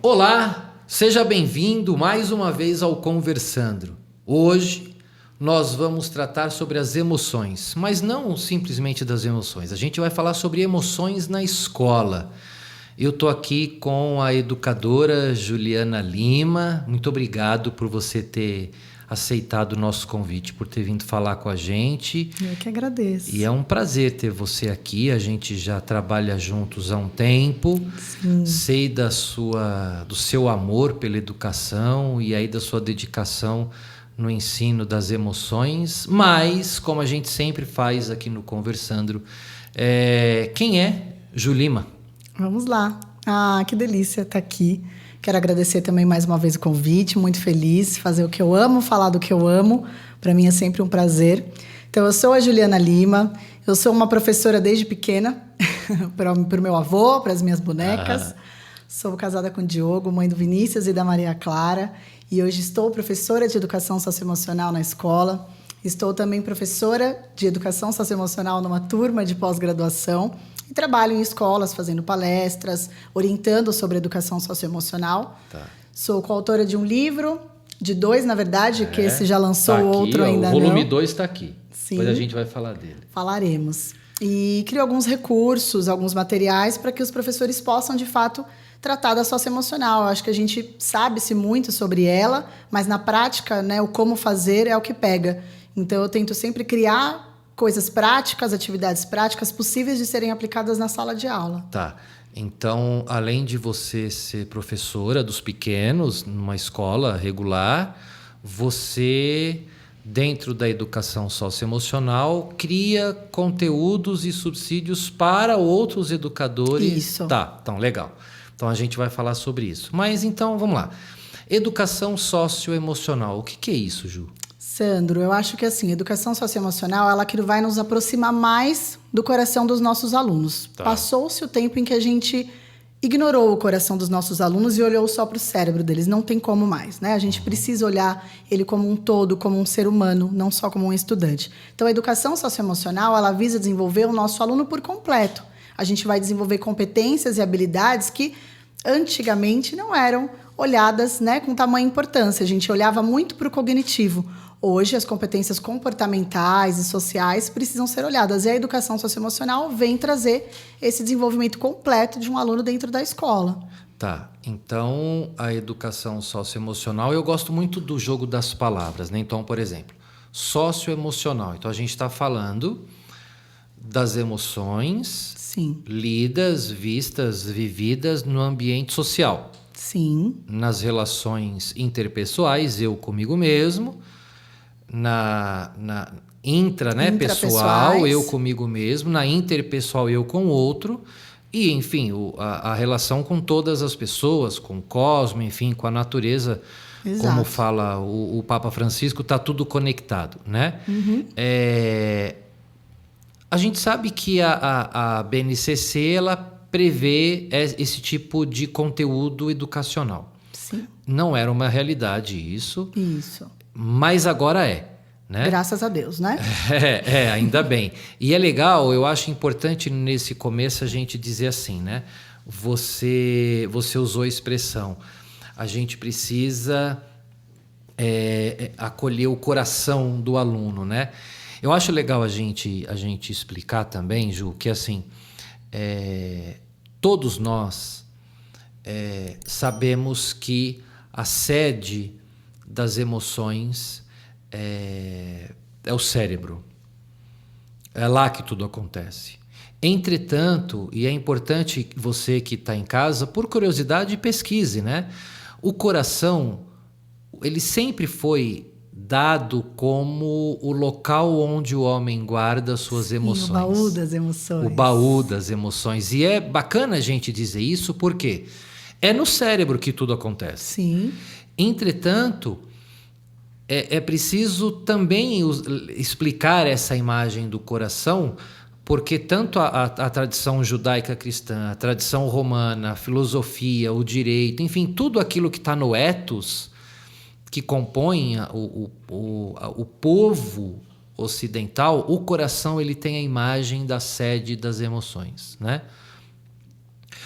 Olá, seja bem-vindo mais uma vez ao Conversando. Hoje nós vamos tratar sobre as emoções, mas não simplesmente das emoções. A gente vai falar sobre emoções na escola. Eu estou aqui com a educadora Juliana Lima. Muito obrigado por você ter aceitado o nosso convite, por ter vindo falar com a gente. Eu que agradeço. E é um prazer ter você aqui. A gente já trabalha juntos há um tempo. Sim. Sei do seu amor pela educação e aí da sua dedicação no ensino das emoções. Mas, como a gente sempre faz aqui no Conversando, quem é Julima? Vamos lá. Ah, que delícia estar aqui. Quero agradecer também mais uma vez o convite. Muito feliz, fazer o que eu amo, falar do que eu amo. Para mim é sempre um prazer. Então, eu sou a Juliana Lima. Eu sou uma professora desde pequena, para o meu avô, para as minhas bonecas. Sou casada com o Diogo, mãe do Vinícius e da Maria Clara. E hoje estou professora de educação socioemocional na escola. Estou também professora de educação socioemocional numa turma de pós-graduação. E trabalho em escolas, fazendo palestras, orientando sobre educação socioemocional. Tá. Sou coautora de um livro, de dois, na verdade, que esse já lançou, tá aqui, o outro ainda não. O volume 2 está aqui. Sim. Depois a gente vai falar dele. Falaremos. E crio alguns recursos, alguns materiais para que os professores possam, de fato, tratar da socioemocional. Eu acho que a gente sabe-se muito sobre ela, mas na prática, né, o como fazer é o que pega. Então, eu tento sempre criar coisas práticas, atividades práticas possíveis de serem aplicadas na sala de aula. Tá. Então, além de você ser professora dos pequenos numa escola regular, você, dentro da educação socioemocional, cria conteúdos e subsídios para outros educadores. Isso. Tá, então legal. Então a gente vai falar sobre isso. Mas então, vamos lá. Educação socioemocional. O que é isso, Ju? Sandro, eu acho que assim, a educação socioemocional, ela que vai nos aproximar mais do coração dos nossos alunos. Tá. Passou-se o tempo em que a gente ignorou o coração dos nossos alunos e olhou só para o cérebro deles. Não tem como mais, né? A gente precisa olhar ele como um todo, como um ser humano, não só como um estudante. Então, a educação socioemocional, ela visa desenvolver o nosso aluno por completo. A gente vai desenvolver competências e habilidades que antigamente não eram olhadas, né, com tamanha importância. A gente olhava muito para o cognitivo. Hoje, as competências comportamentais e sociais precisam ser olhadas. E a educação socioemocional vem trazer esse desenvolvimento completo de um aluno dentro da escola. Tá, então a educação socioemocional, eu gosto muito do jogo das palavras, né? Então, por exemplo, socioemocional. Então, a gente está falando das emoções. Sim. Lidas, vistas, vividas no ambiente social. Sim. Nas relações interpessoais, eu comigo mesmo. Na pessoal, eu comigo mesmo. Na interpessoal, eu com o outro. E, enfim, a relação com todas as pessoas, com o cosmos, enfim, com a natureza. Exato. Como fala o Papa Francisco, está tudo conectado, né? Uhum. A gente sabe que a BNCC ela prevê esse tipo de conteúdo educacional. Sim. Não era uma realidade isso. Isso. Mas agora é, né? Graças a Deus, né? Ainda bem. E é legal, eu acho importante nesse começo a gente dizer assim, né? Você usou a expressão, a gente precisa acolher o coração do aluno, né? Eu acho legal a gente explicar também, Ju, que assim, todos nós sabemos que a sede das emoções é o cérebro. É lá que tudo acontece. Entretanto, e é importante você que está em casa, por curiosidade, pesquise, né? O coração, ele sempre foi dado como o local onde o homem guarda suas emoções. O baú das emoções. O baú das emoções. E é bacana a gente dizer isso porque é no cérebro que tudo acontece. Sim. Entretanto, é preciso também explicar essa imagem do coração, porque tanto a tradição judaica cristã, a tradição romana, a filosofia, o direito, enfim, tudo aquilo que está no ethos, que compõe o povo ocidental, o coração ele tem a imagem da sede das emoções, né?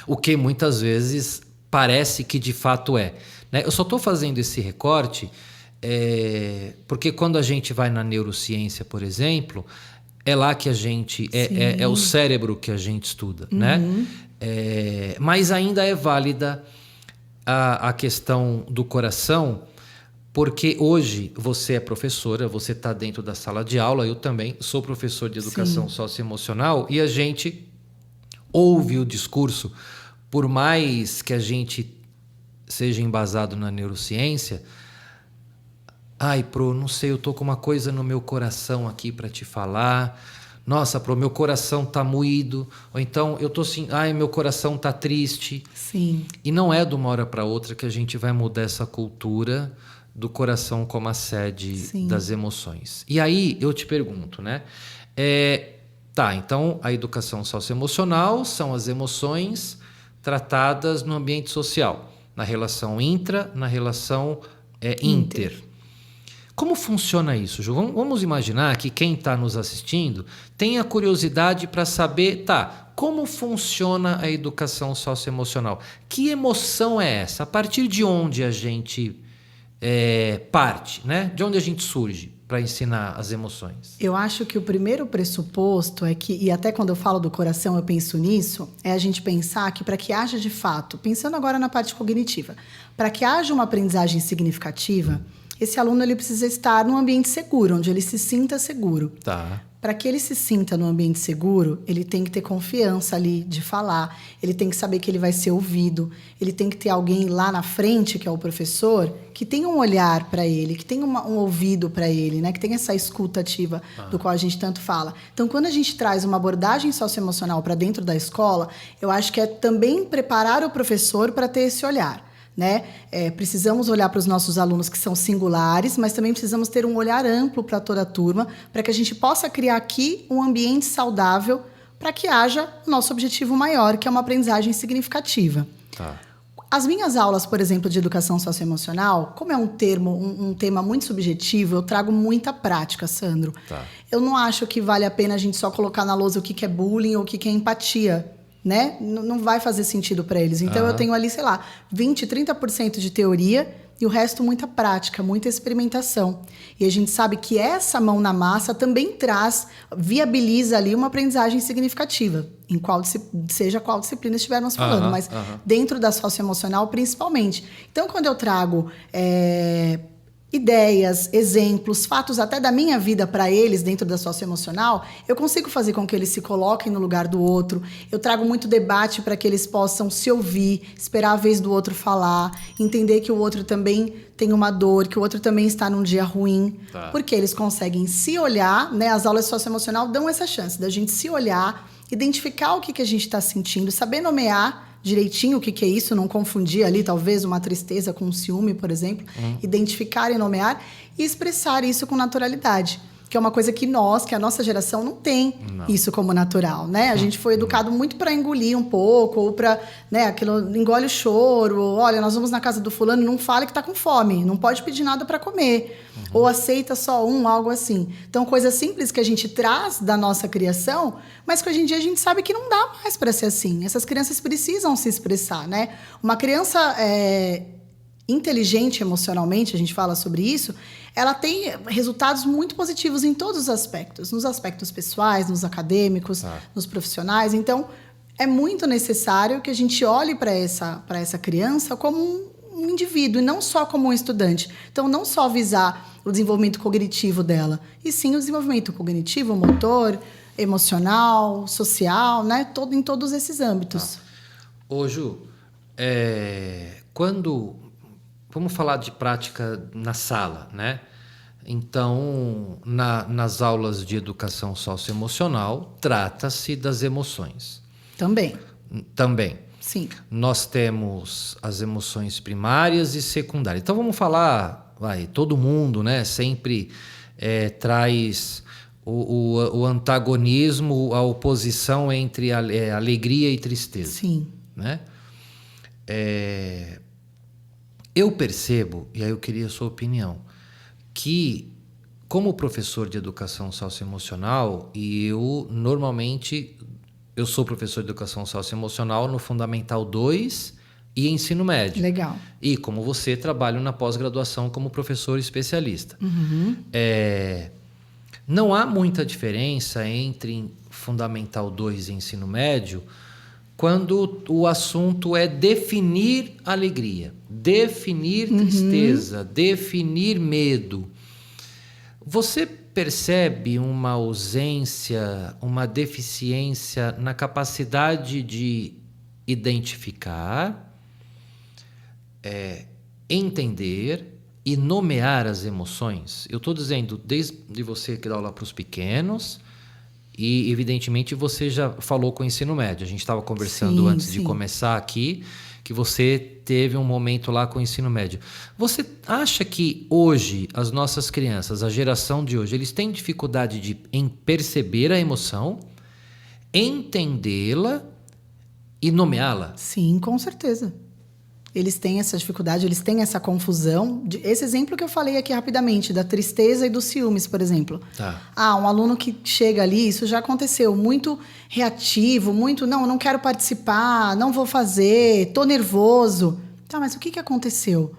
O que muitas vezes parece que de fato é, né? Eu só estou fazendo esse recorte porque quando a gente vai na neurociência, por exemplo, é lá que a gente... É o cérebro que a gente estuda, né? Mas ainda é válida a questão do coração, porque hoje você é professora, você está dentro da sala de aula, eu também sou professor de educação socioemocional, e a gente ouve o discurso, por mais que a gente seja embasado na neurociência. Ai, Pro, não sei, eu tô com uma coisa no meu coração aqui para te falar. Nossa, Pro, meu coração tá moído. Ou então, eu tô assim, ai, meu coração tá triste. Sim. E não é de uma hora para outra que a gente vai mudar essa cultura do coração como a sede das emoções. E aí, eu te pergunto, né? Então, a educação socioemocional são as emoções tratadas no ambiente social, na relação intra, na relação inter. Como funciona isso, Ju? Vamos imaginar que quem está nos assistindo tenha curiosidade para saber, como funciona a educação socioemocional? Que emoção é essa? A partir de onde a gente parte, né? De onde a gente surge para ensinar as emoções? Eu acho que o primeiro pressuposto é que, e até quando eu falo do coração eu penso nisso, é a gente pensar que para que haja de fato, pensando agora na parte cognitiva, para que haja uma aprendizagem significativa, esse aluno ele precisa estar num ambiente seguro, onde ele se sinta seguro. Para que ele se sinta num ambiente seguro, ele tem que ter confiança ali de falar, ele tem que saber que ele vai ser ouvido, ele tem que ter alguém lá na frente, que é o professor, que tenha um olhar para ele, que tenha um ouvido para ele, né? Que tenha essa escuta ativa do qual a gente tanto fala. Então, quando a gente traz uma abordagem socioemocional para dentro da escola, eu acho que é também preparar o professor para ter esse olhar. Né? Precisamos olhar para os nossos alunos que são singulares, mas também precisamos ter um olhar amplo para toda a turma, para que a gente possa criar aqui um ambiente saudável para que haja o nosso objetivo maior, que é uma aprendizagem significativa. As minhas aulas, por exemplo, de educação socioemocional, como é um tema muito subjetivo, eu trago muita prática, Sandro. Eu não acho que vale a pena a gente só colocar na lousa o que é bullying ou o que é empatia. Né? Não vai fazer sentido para eles. Então, eu tenho ali, 20%, 30% de teoria e o resto muita prática, muita experimentação. E a gente sabe que essa mão na massa também viabiliza ali uma aprendizagem significativa, seja qual disciplina estivermos falando, mas dentro da socioemocional principalmente. Então, quando eu trago ideias, exemplos, fatos até da minha vida para eles dentro da socioemocional, eu consigo fazer com que eles se coloquem no lugar do outro. Eu trago muito debate para que eles possam se ouvir, esperar a vez do outro falar, entender que o outro também tem uma dor, que o outro também está num dia ruim, porque eles conseguem se olhar, né? As aulas socioemocional dão essa chance da gente se olhar, identificar o que a gente está sentindo, saber nomear direitinho o que é isso, não confundir ali talvez uma tristeza com um ciúme, por exemplo, identificar e nomear e expressar isso com naturalidade, que é uma coisa que a nossa geração não tem isso como natural, né? A gente foi educado muito para engolir um pouco, ou para, né, aquilo, engole o choro, ou, olha, nós vamos na casa do fulano, não fale que tá com fome, não pode pedir nada para comer, ou aceita só algo assim. Então, coisas simples que a gente traz da nossa criação, mas que hoje em dia a gente sabe que não dá mais para ser assim. Essas crianças precisam se expressar, né? Uma criança inteligente emocionalmente, a gente fala sobre isso, ela tem resultados muito positivos em todos os aspectos, nos aspectos pessoais, nos acadêmicos, nos profissionais. Então, é muito necessário que a gente olhe para essa criança como um indivíduo e não só como um estudante. Então, não só visar o desenvolvimento cognitivo dela, e sim o desenvolvimento cognitivo, motor, emocional, social, né? Em todos esses âmbitos. Ô, Ju, vamos falar de prática na sala, né? Então, nas aulas de educação socioemocional, trata-se das emoções. Também. Sim. Nós temos as emoções primárias e secundárias. Então, vamos falar, todo mundo, né, sempre traz o antagonismo, a oposição entre alegria e tristeza. Sim. Né? Eu percebo, e aí eu queria a sua opinião, que como professor de educação socioemocional, e eu sou professor de educação socioemocional no Fundamental 2 e ensino médio. Legal. E como você, trabalho na pós-graduação como professor especialista. Não há muita diferença entre Fundamental 2 e ensino médio quando o assunto é definir alegria, definir tristeza, definir medo. Você percebe uma ausência, uma deficiência na capacidade de identificar, entender e nomear as emoções? Eu estou dizendo desde você que dá aula para os pequenos e, evidentemente, você já falou com o ensino médio. A gente estava conversando antes de começar aqui que você teve um momento lá com o ensino médio. Você acha que hoje as nossas crianças, a geração de hoje, eles têm dificuldade em perceber a emoção, entendê-la e nomeá-la? Sim, com certeza. Eles têm essa dificuldade, eles têm essa confusão. Esse exemplo que eu falei aqui rapidamente, da tristeza e dos ciúmes, por exemplo. Um aluno que chega ali, isso já aconteceu, muito reativo, muito, não quero participar, não vou fazer, tô nervoso. Tá, mas o que aconteceu?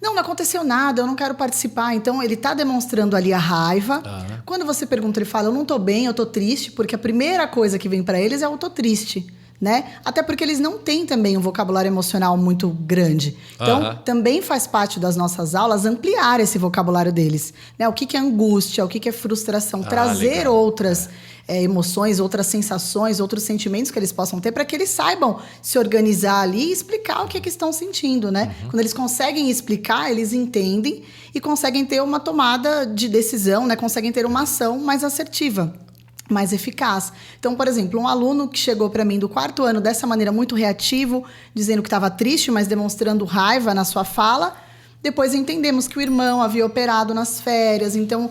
Não aconteceu nada, eu não quero participar. Então, ele está demonstrando ali a raiva. Quando você pergunta, ele fala, eu não tô bem, eu tô triste, porque a primeira coisa que vem para eles é eu tô triste. Né? Até porque eles não têm também um vocabulário emocional muito grande. Então, também faz parte das nossas aulas ampliar esse vocabulário deles. Né? O que é angústia, o que é frustração. Trazer outras emoções, outras sensações, outros sentimentos que eles possam ter para que eles saibam se organizar ali e explicar o que estão sentindo. Né? Quando eles conseguem explicar, eles entendem e conseguem ter uma tomada de decisão, né? Conseguem ter uma ação mais assertiva, mais eficaz. Então, por exemplo, um aluno que chegou para mim do 4º ano dessa maneira muito reativo, dizendo que estava triste, mas demonstrando raiva na sua fala. Depois entendemos que o irmão havia operado nas férias, então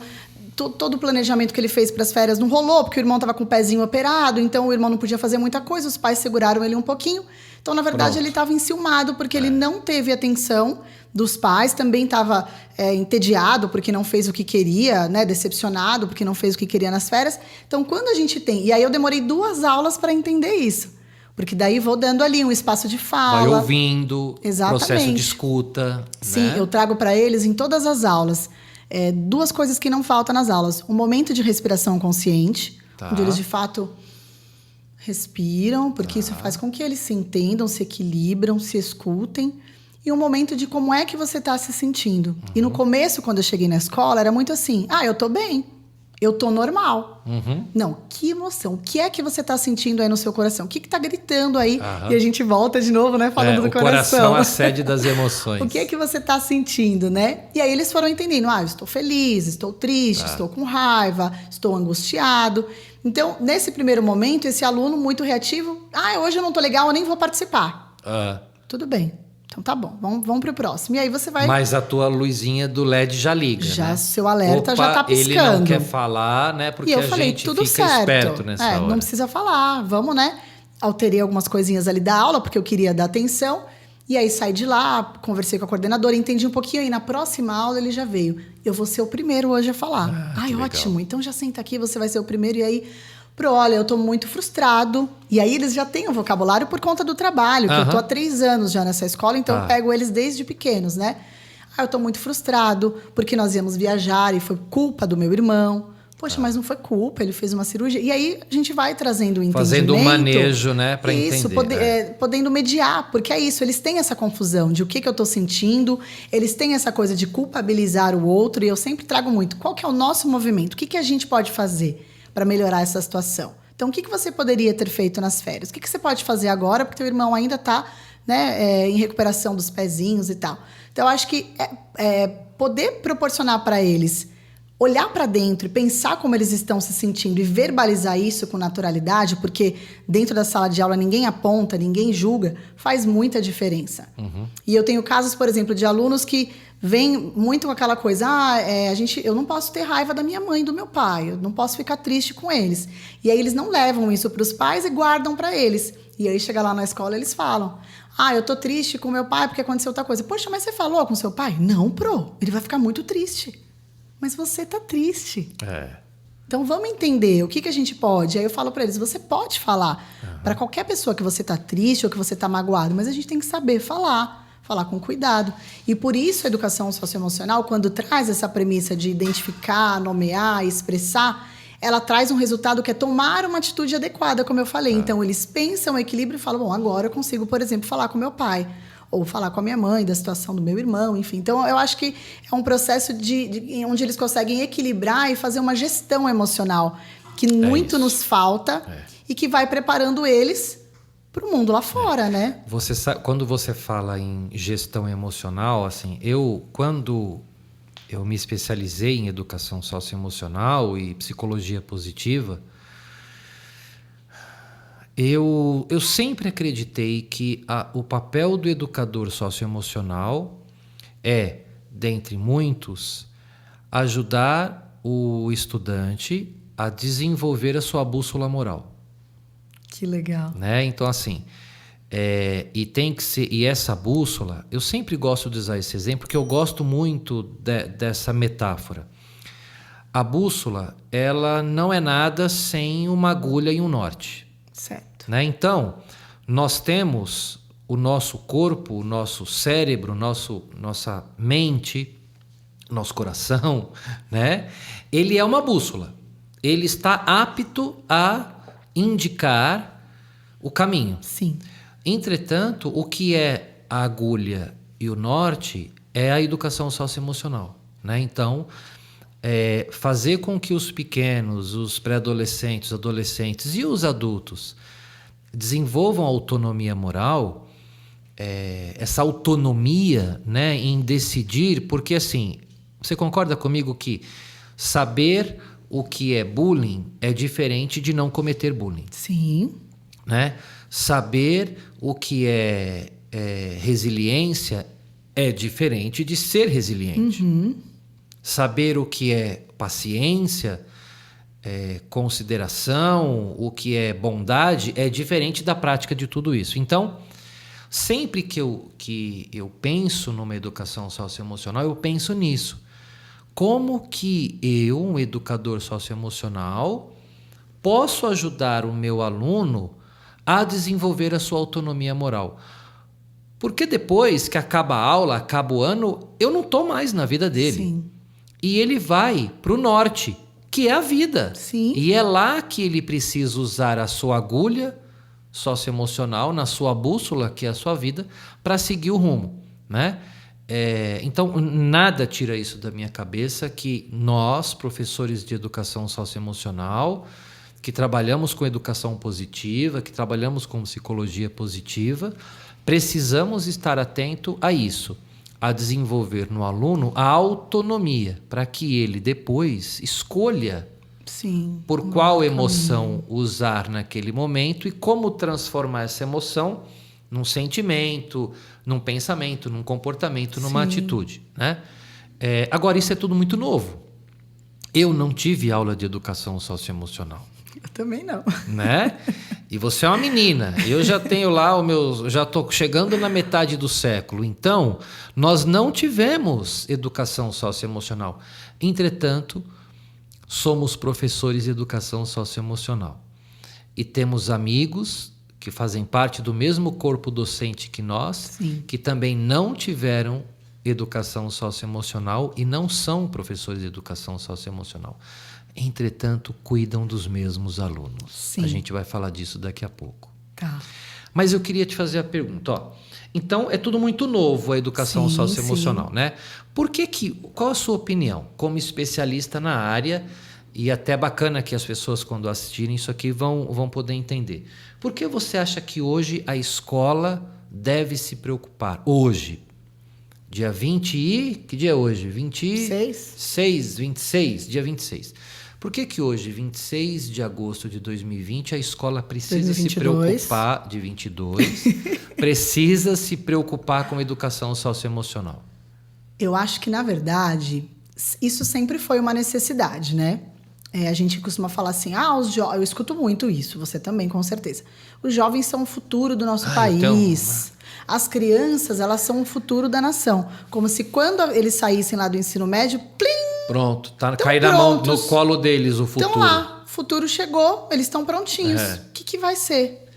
todo o planejamento que ele fez para as férias não rolou, porque o irmão estava com o pezinho operado, então o irmão não podia fazer muita coisa, os pais seguraram ele um pouquinho. Então, na verdade, ele estava enciumado, porque ele não teve atenção dos pais, também estava entediado, porque não fez o que queria, né? Decepcionado, porque não fez o que queria nas férias. Então, quando a gente tem... E aí eu demorei 2 aulas para entender isso. Porque daí vou dando ali um espaço de fala. Vai ouvindo, processo de escuta. Sim, né? Eu trago para eles em todas as aulas 2 coisas que não faltam nas aulas. Um momento de respiração consciente, onde eles de fato respiram, porque isso faz com que eles se entendam, se equilibram, se escutem. E um momento de como é que você está se sentindo. E no começo, quando eu cheguei na escola, era muito assim, eu tô bem, eu tô normal. Não, que emoção, o que é que você está sentindo aí no seu coração? O que está gritando aí? E a gente volta de novo, né, falando do coração. O coração é a sede das emoções. O que é que você está sentindo, né? E aí eles foram entendendo, eu estou feliz, estou triste, estou com raiva, estou angustiado. Então, nesse primeiro momento, esse aluno muito reativo, hoje eu não tô legal, eu nem vou participar. Tudo bem. Então tá bom, vamos pro próximo. E aí você vai... Mas a tua luzinha do LED já liga, né? Seu alerta já tá piscando. Ele não quer falar, né? Porque a gente fica esperto nessa hora. Não precisa falar, vamos, né? Alterei algumas coisinhas ali da aula, porque eu queria dar atenção. E aí saí de lá, conversei com a coordenadora, entendi um pouquinho. Aí na próxima aula ele já veio. Eu vou ser o primeiro hoje a falar. Ótimo, então já senta aqui, você vai ser o primeiro. E aí... olha, eu tô muito frustrado. E aí eles já têm o vocabulário por conta do trabalho, que eu tô há 3 anos já nessa escola, então eu pego eles desde pequenos, né? Eu tô muito frustrado, porque nós íamos viajar e foi culpa do meu irmão. Poxa, mas não foi culpa, ele fez uma cirurgia. E aí a gente vai trazendo o entendimento. Fazendo um manejo, né, para entender. Isso, podendo mediar, porque é isso, eles têm essa confusão de o que eu tô sentindo, eles têm essa coisa de culpabilizar o outro, e eu sempre trago muito, qual que é o nosso movimento? O que a gente pode fazer para melhorar essa situação? Então, o que você poderia ter feito nas férias? O que você pode fazer agora? Porque teu irmão ainda está, né, em recuperação dos pezinhos e tal. Então, eu acho que poder proporcionar para eles olhar para dentro e pensar como eles estão se sentindo e verbalizar isso com naturalidade, porque dentro da sala de aula ninguém aponta, ninguém julga, faz muita diferença. E eu tenho casos, por exemplo, de alunos que vêm muito com aquela coisa, eu não posso ter raiva da minha mãe e do meu pai, eu não posso ficar triste com eles. E aí eles não levam isso para os pais e guardam para eles. E aí chega lá na escola e eles falam, eu tô triste com meu pai porque aconteceu outra coisa. Poxa, mas você falou com seu pai? Não, ele vai ficar muito triste. Mas você tá triste. Então vamos entender o que a gente pode. Aí eu falo para eles, você pode falar para qualquer pessoa que você tá triste ou que você tá magoado, mas a gente tem que saber falar com cuidado. E por isso a educação socioemocional, quando traz essa premissa de identificar, nomear, expressar, ela traz um resultado que é tomar uma atitude adequada, como eu falei. Então eles pensam o equilíbrio e falam, bom, agora eu consigo, por exemplo, falar com meu pai. Ou falar com a minha mãe, da situação do meu irmão, enfim. Então, eu acho que é um processo onde eles conseguem equilibrar e fazer uma gestão emocional que muito nos falta e que vai preparando eles para o mundo lá fora, né? Quando você fala em gestão emocional, assim, quando eu me especializei em educação socioemocional e psicologia positiva, eu sempre acreditei que o papel do educador socioemocional é, dentre muitos, ajudar o estudante a desenvolver a sua bússola moral. Que legal. Né? Então, assim, e tem que ser. E essa bússola, eu sempre gosto de usar esse exemplo, porque eu gosto muito dessa metáfora. A bússola, ela não é nada sem uma agulha e um norte. Certo. Né? Então, nós temos o nosso corpo, o nosso cérebro, nossa mente, nosso coração, né? Ele é uma bússola. Ele está apto a indicar o caminho. Sim. Entretanto, o que é a agulha e o norte é a educação socioemocional, né? Então, fazer com que os pequenos, os pré-adolescentes, os adolescentes e os adultos desenvolvam autonomia moral, essa autonomia, né, em decidir, porque assim, você concorda comigo que saber o que é bullying é diferente de não cometer bullying? Sim. Né? Saber o que é resiliência é diferente de ser resiliente. Saber o que é paciência, consideração, o que é bondade, é diferente da prática de tudo isso. Então, sempre que eu penso numa educação socioemocional, eu penso nisso. Como que eu, um educador socioemocional, posso ajudar o meu aluno a desenvolver a sua autonomia moral? Porque depois que acaba a aula, acaba o ano, eu não estou mais na vida dele. Sim. E ele vai para o norte, que é a vida. Sim. E é lá que ele precisa usar a sua agulha socioemocional, na sua bússola, que é a sua vida, para seguir o rumo, né? Então, nada tira isso da minha cabeça, que nós, professores de educação socioemocional, que trabalhamos com educação positiva, que trabalhamos com psicologia positiva, precisamos estar atento a isso, a desenvolver no aluno a autonomia, para que ele depois escolha por qual emoção usar naquele momento e como transformar essa emoção num sentimento, num pensamento, num comportamento, numa atitude, né? Agora, isso é tudo muito novo. Eu não tive aula de educação socioemocional. Eu também não. Né? E você é uma menina. Eu já tenho lá já estou chegando na metade do século. Então, nós não tivemos educação socioemocional. Entretanto, somos professores de educação socioemocional. E temos amigos que fazem parte do mesmo corpo docente que nós, que também não tiveram educação socioemocional e não são professores de educação socioemocional. Entretanto, cuidam dos mesmos alunos. Sim. A gente vai falar disso daqui a pouco. Tá. Mas eu queria te fazer a pergunta. Então, é tudo muito novo a educação socioemocional, né? Qual a sua opinião como especialista na área? E até bacana que as pessoas, quando assistirem isso aqui, vão poder entender. Por que você acha que hoje a escola deve se preocupar? Hoje, dia 20 e... Que dia é hoje? 26, dia 26. Por que hoje, 26 de agosto de 2020, a escola precisa 2022. Se preocupar... De 22. Precisa se preocupar com a educação socioemocional? Eu acho que, na verdade, isso sempre foi uma necessidade, né? A gente costuma falar assim, eu escuto muito isso, você também, com certeza. Os jovens são o futuro do nosso país. Então, as crianças, elas são o futuro da nação. Como se quando eles saíssem lá do ensino médio, plim, Pronto, Tão cair na mão, no prontos. colo deles o futuro. Estão lá, o futuro chegou, eles estão prontinhos. O que vai ser?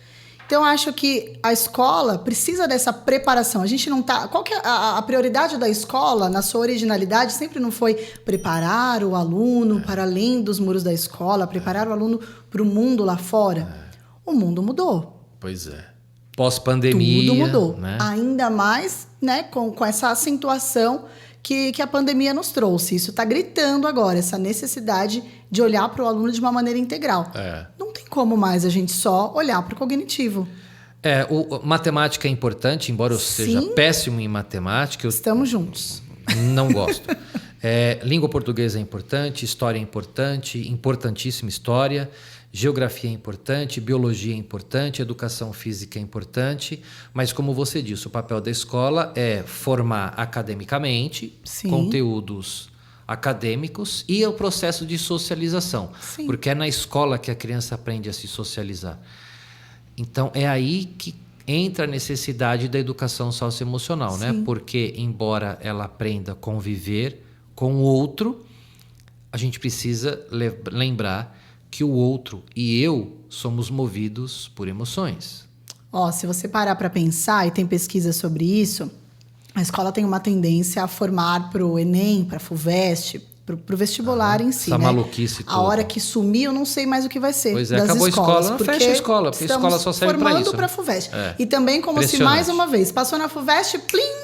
Então, eu acho que a escola precisa dessa preparação. A gente não tá. Qual que é a prioridade da escola, na sua originalidade, sempre não foi preparar o aluno para além dos muros da escola, preparar o aluno para o mundo lá fora. O mundo mudou. Pois é. Pós-pandemia. Tudo mudou. Né? Ainda mais, né, com essa acentuação que a pandemia nos trouxe. Isso está gritando agora, essa necessidade de olhar para o aluno de uma maneira integral. Não tem como mais a gente só olhar para o cognitivo. Matemática é importante, embora eu seja péssimo em matemática. Estamos juntos. Não gosto. Língua portuguesa é importante, história é importante, importantíssima história. Geografia é importante, biologia é importante, educação física é importante, mas como você disse, o papel da escola é formar academicamente, conteúdos acadêmicos e o processo de socialização, porque é na escola que a criança aprende a se socializar. Então é aí que entra a necessidade da educação socioemocional, né? Porque embora ela aprenda a conviver com o outro, a gente precisa lembrar que o outro e eu somos movidos por emoções. Se você parar para pensar, e tem pesquisa sobre isso, a escola tem uma tendência a formar para o Enem, para a FUVEST, para o vestibular em si. Essa né? maluquice toda. A hora que sumir, eu não sei mais o que vai ser. Pois é, das acabou escolas, a escola, fecha a escola, porque a escola só serve para isso. Formando para a FUVEST. É. E também como se mais uma vez, passou na FUVEST, plim,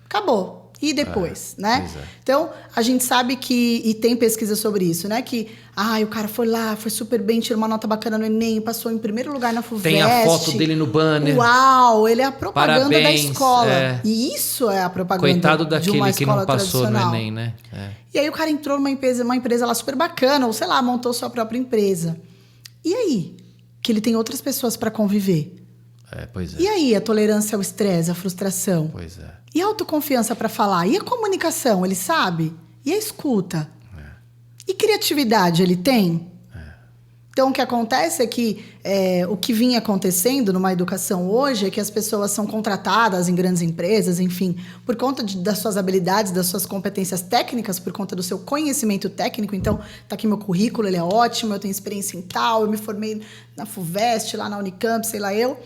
acabou. E depois, né? Então, a gente sabe que, e tem pesquisa sobre isso, né? Que, o cara foi lá, foi super bem, tirou uma nota bacana no Enem, passou em primeiro lugar na FUVEST. Tem a foto dele no banner. Uau, ele é a propaganda Parabéns, da escola. E isso é a propaganda Coitado de daquele uma que escola não passou tradicional. no Enem, né? E aí o cara entrou numa empresa lá super bacana, ou sei lá, montou sua própria empresa. E aí? Que ele tem outras pessoas para conviver. Pois é. E aí, a tolerância ao estresse, a frustração? Pois é. E a autoconfiança para falar? E a comunicação, ele sabe? E a escuta? E criatividade, ele tem? Então, o que acontece é que o que vinha acontecendo numa educação hoje é que as pessoas são contratadas em grandes empresas, enfim, por conta das suas habilidades, das suas competências técnicas, por conta do seu conhecimento técnico. Então, tá aqui meu currículo, ele é ótimo, eu tenho experiência em tal, eu me formei na FUVEST, lá na Unicamp, sei lá eu.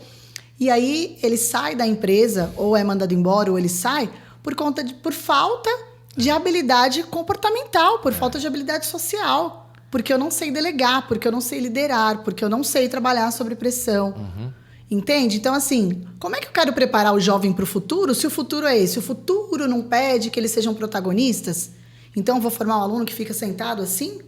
E aí ele sai da empresa, ou é mandado embora, ou ele sai por falta de habilidade comportamental, por falta de habilidade social. Porque eu não sei delegar, porque eu não sei liderar, porque eu não sei trabalhar sob pressão. Entende? Então, assim, como é que eu quero preparar o jovem para o futuro se o futuro é esse? O futuro não pede que eles sejam protagonistas? Então, eu vou formar um aluno que fica sentado assim?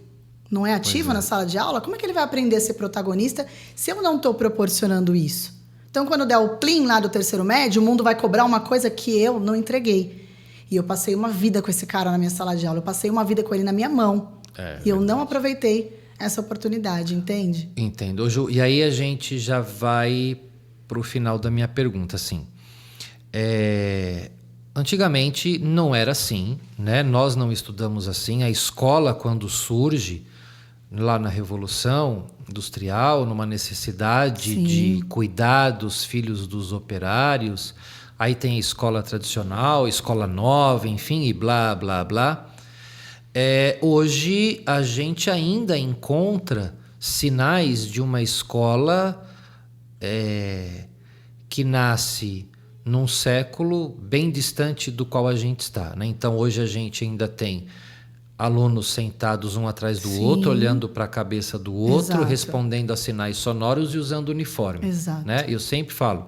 Não é ativo na sala de aula? Como é que ele vai aprender a ser protagonista se eu não estou proporcionando isso? Então, quando der o plim lá do terceiro médio, o mundo vai cobrar uma coisa que eu não entreguei. E eu passei uma vida com esse cara na minha sala de aula. Eu passei uma vida com ele na minha mão. E eu não aproveitei essa oportunidade, entende? Entendo. Ju, e aí a gente já vai para o final da minha pergunta, assim. Antigamente não era assim, né? Nós não estudamos assim. A escola, quando surge lá na Revolução Industrial, numa necessidade de cuidar dos filhos dos operários, aí tem a escola tradicional, escola nova, enfim, e blá, blá, blá. Hoje a gente ainda encontra sinais de uma escola que nasce num século bem distante do qual a gente está, né? Então hoje a gente ainda tem alunos sentados um atrás do outro, olhando para a cabeça do outro, respondendo a sinais sonoros e usando uniforme. Né? Eu sempre falo.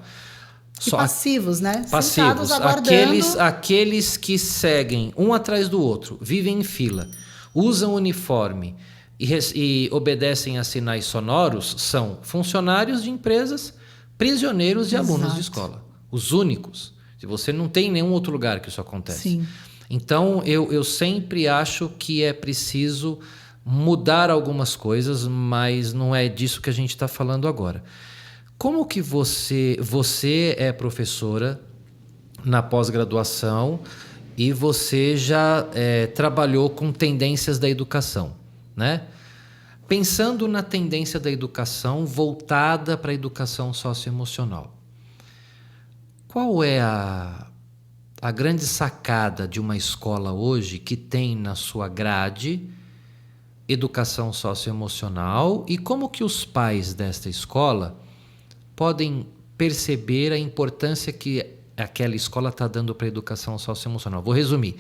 Passivos, né? Passivos. Sentados aguardando. Aqueles que seguem um atrás do outro, vivem em fila, usam uniforme e obedecem a sinais sonoros, são funcionários de empresas, prisioneiros de alunos de escola. Os únicos. Se você não tem em nenhum outro lugar que isso acontece. Então, eu sempre acho que é preciso mudar algumas coisas, mas não é disso que a gente está falando agora. Como que você é professora na pós-graduação e você já trabalhou com tendências da educação, né? Pensando na tendência da educação voltada para a educação socioemocional, qual é a a grande sacada de uma escola hoje que tem na sua grade educação socioemocional e como que os pais desta escola podem perceber a importância que aquela escola está dando para a educação socioemocional. Vou resumir.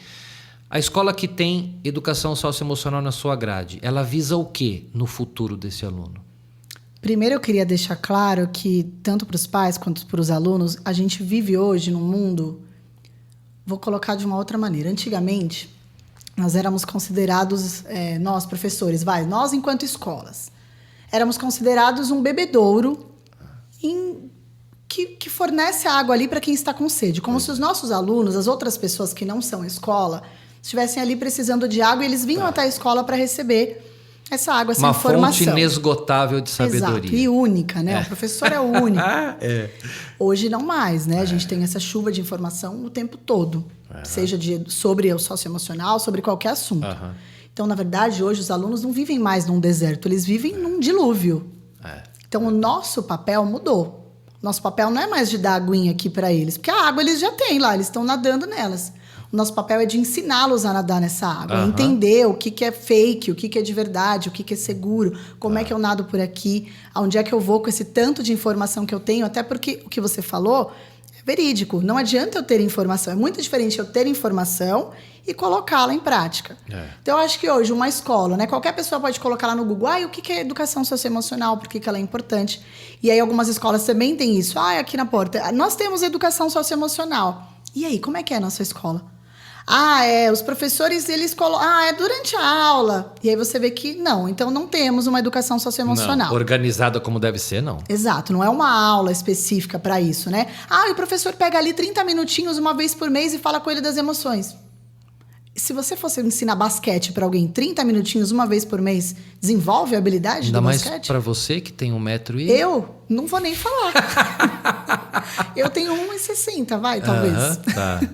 A escola que tem educação socioemocional na sua grade, ela visa o quê no futuro desse aluno? Primeiro eu queria deixar claro que, tanto para os pais quanto para os alunos, a gente vive hoje num mundo, vou colocar de uma outra maneira. Antigamente, nós éramos considerados, nós professores, nós enquanto escolas, éramos considerados um bebedouro que fornece a água ali para quem está com sede. Como se os nossos alunos, as outras pessoas que não são escola, estivessem ali precisando de água e eles vinham até a escola para receber essa água, essa informação. Uma fonte inesgotável de sabedoria. Exato, e única, né? O professor é o único. Hoje não mais, né? A gente tem essa chuva de informação o tempo todo. Seja sobre o socioemocional, sobre qualquer assunto. Então, na verdade, hoje os alunos não vivem mais num deserto, eles vivem num dilúvio. Então, o nosso papel mudou. Nosso papel não é mais de dar aguinha aqui para eles, porque a água eles já têm lá, eles estão nadando nelas. O nosso papel é de ensiná-los a nadar nessa água, entender o que é fake, o que é de verdade, o que é seguro, como é que eu nado por aqui, aonde é que eu vou com esse tanto de informação que eu tenho, até porque o que você falou é verídico. Não adianta eu ter informação, é muito diferente eu ter informação e colocá-la em prática. Então, eu acho que hoje uma escola, né, qualquer pessoa pode colocar lá no Google, o que é educação socioemocional, por que ela é importante. E aí algumas escolas também têm isso. Aqui na porta, nós temos educação socioemocional. E aí, como é que é na sua escola? Os professores, eles colocam... é durante a aula. E aí você vê que não, então não temos uma educação socioemocional. Não, organizada como deve ser, não. Exato, não é uma aula específica para isso, né? E o professor pega ali 30 minutinhos uma vez por mês e fala com ele das emoções. Se você fosse ensinar basquete para alguém 30 minutinhos uma vez por mês, desenvolve a habilidade do basquete? Ainda mais para você que tem 1,80 m. Eu não vou nem falar. Eu tenho 1,60 m, talvez.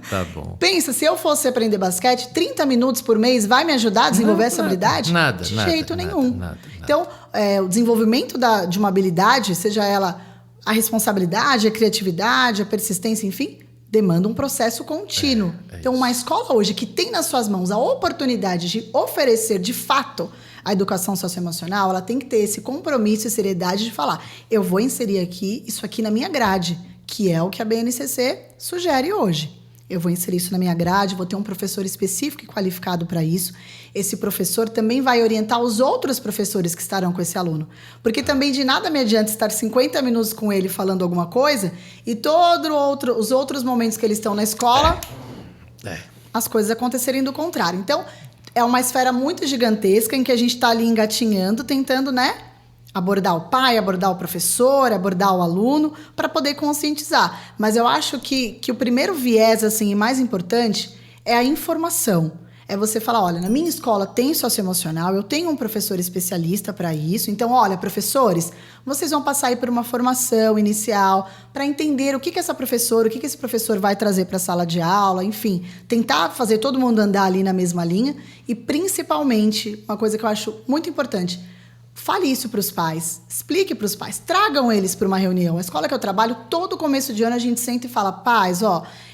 Tá bom. Pensa, se eu fosse aprender basquete, 30 minutos por mês vai me ajudar a desenvolver essa habilidade? Nada. De jeito nenhum. Então, o desenvolvimento de uma habilidade, seja ela a responsabilidade, a criatividade, a persistência, enfim, demanda um processo contínuo. Então, uma escola hoje que tem nas suas mãos a oportunidade de oferecer, de fato, a educação socioemocional, ela tem que ter esse compromisso e seriedade de falar, eu vou inserir isso aqui na minha grade, que é o que a BNCC sugere hoje. Eu vou inserir isso na minha grade, vou ter um professor específico e qualificado para isso. Esse professor também vai orientar os outros professores que estarão com esse aluno. Porque também de nada me adianta estar 50 minutos com ele falando alguma coisa e os outros momentos que eles estão na escola, as coisas acontecerem do contrário. Então, é uma esfera muito gigantesca em que a gente está ali engatinhando, tentando, abordar o pai, abordar o professor, abordar o aluno, para poder conscientizar. Mas eu acho que o primeiro viés, assim, e mais importante, é a informação. É você falar, olha, na minha escola tem socioemocional, eu tenho um professor especialista para isso. Então, olha, professores, vocês vão passar aí por uma formação inicial para entender o que essa professora, o que esse professor vai trazer para a sala de aula, enfim, tentar fazer todo mundo andar ali na mesma linha. E, principalmente, uma coisa que eu acho muito importante, fale isso para os pais, explique para os pais, tragam eles para uma reunião. A escola que eu trabalho, todo começo de ano a gente senta e fala, pais,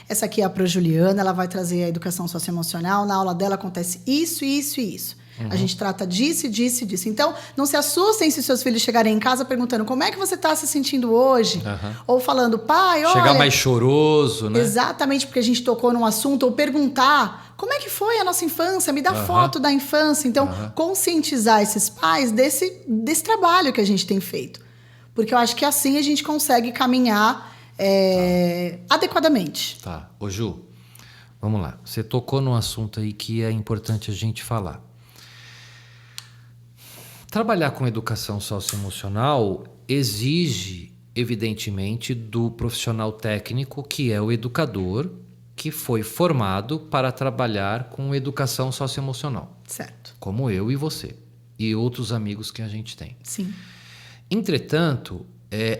essa aqui é a Juliana, ela vai trazer a educação socioemocional, na aula dela acontece isso, isso e isso. A gente trata disso, disso e disso. Então, não se assustem se seus filhos chegarem em casa perguntando como é que você está se sentindo hoje. Ou falando, pai, olha... Chegar mais choroso, né? Exatamente, porque a gente tocou num assunto. Ou perguntar, como é que foi a nossa infância? Me dá foto da infância. Então, conscientizar esses pais desse trabalho que a gente tem feito. Porque eu acho que assim a gente consegue caminhar adequadamente. Tá. Ô, Ju, vamos lá. Você tocou num assunto aí que é importante a gente falar. Trabalhar com educação socioemocional exige, evidentemente, do profissional técnico, que é o educador, que foi formado para trabalhar com educação socioemocional. Certo. Como eu e você. E outros amigos que a gente tem. Sim. Entretanto,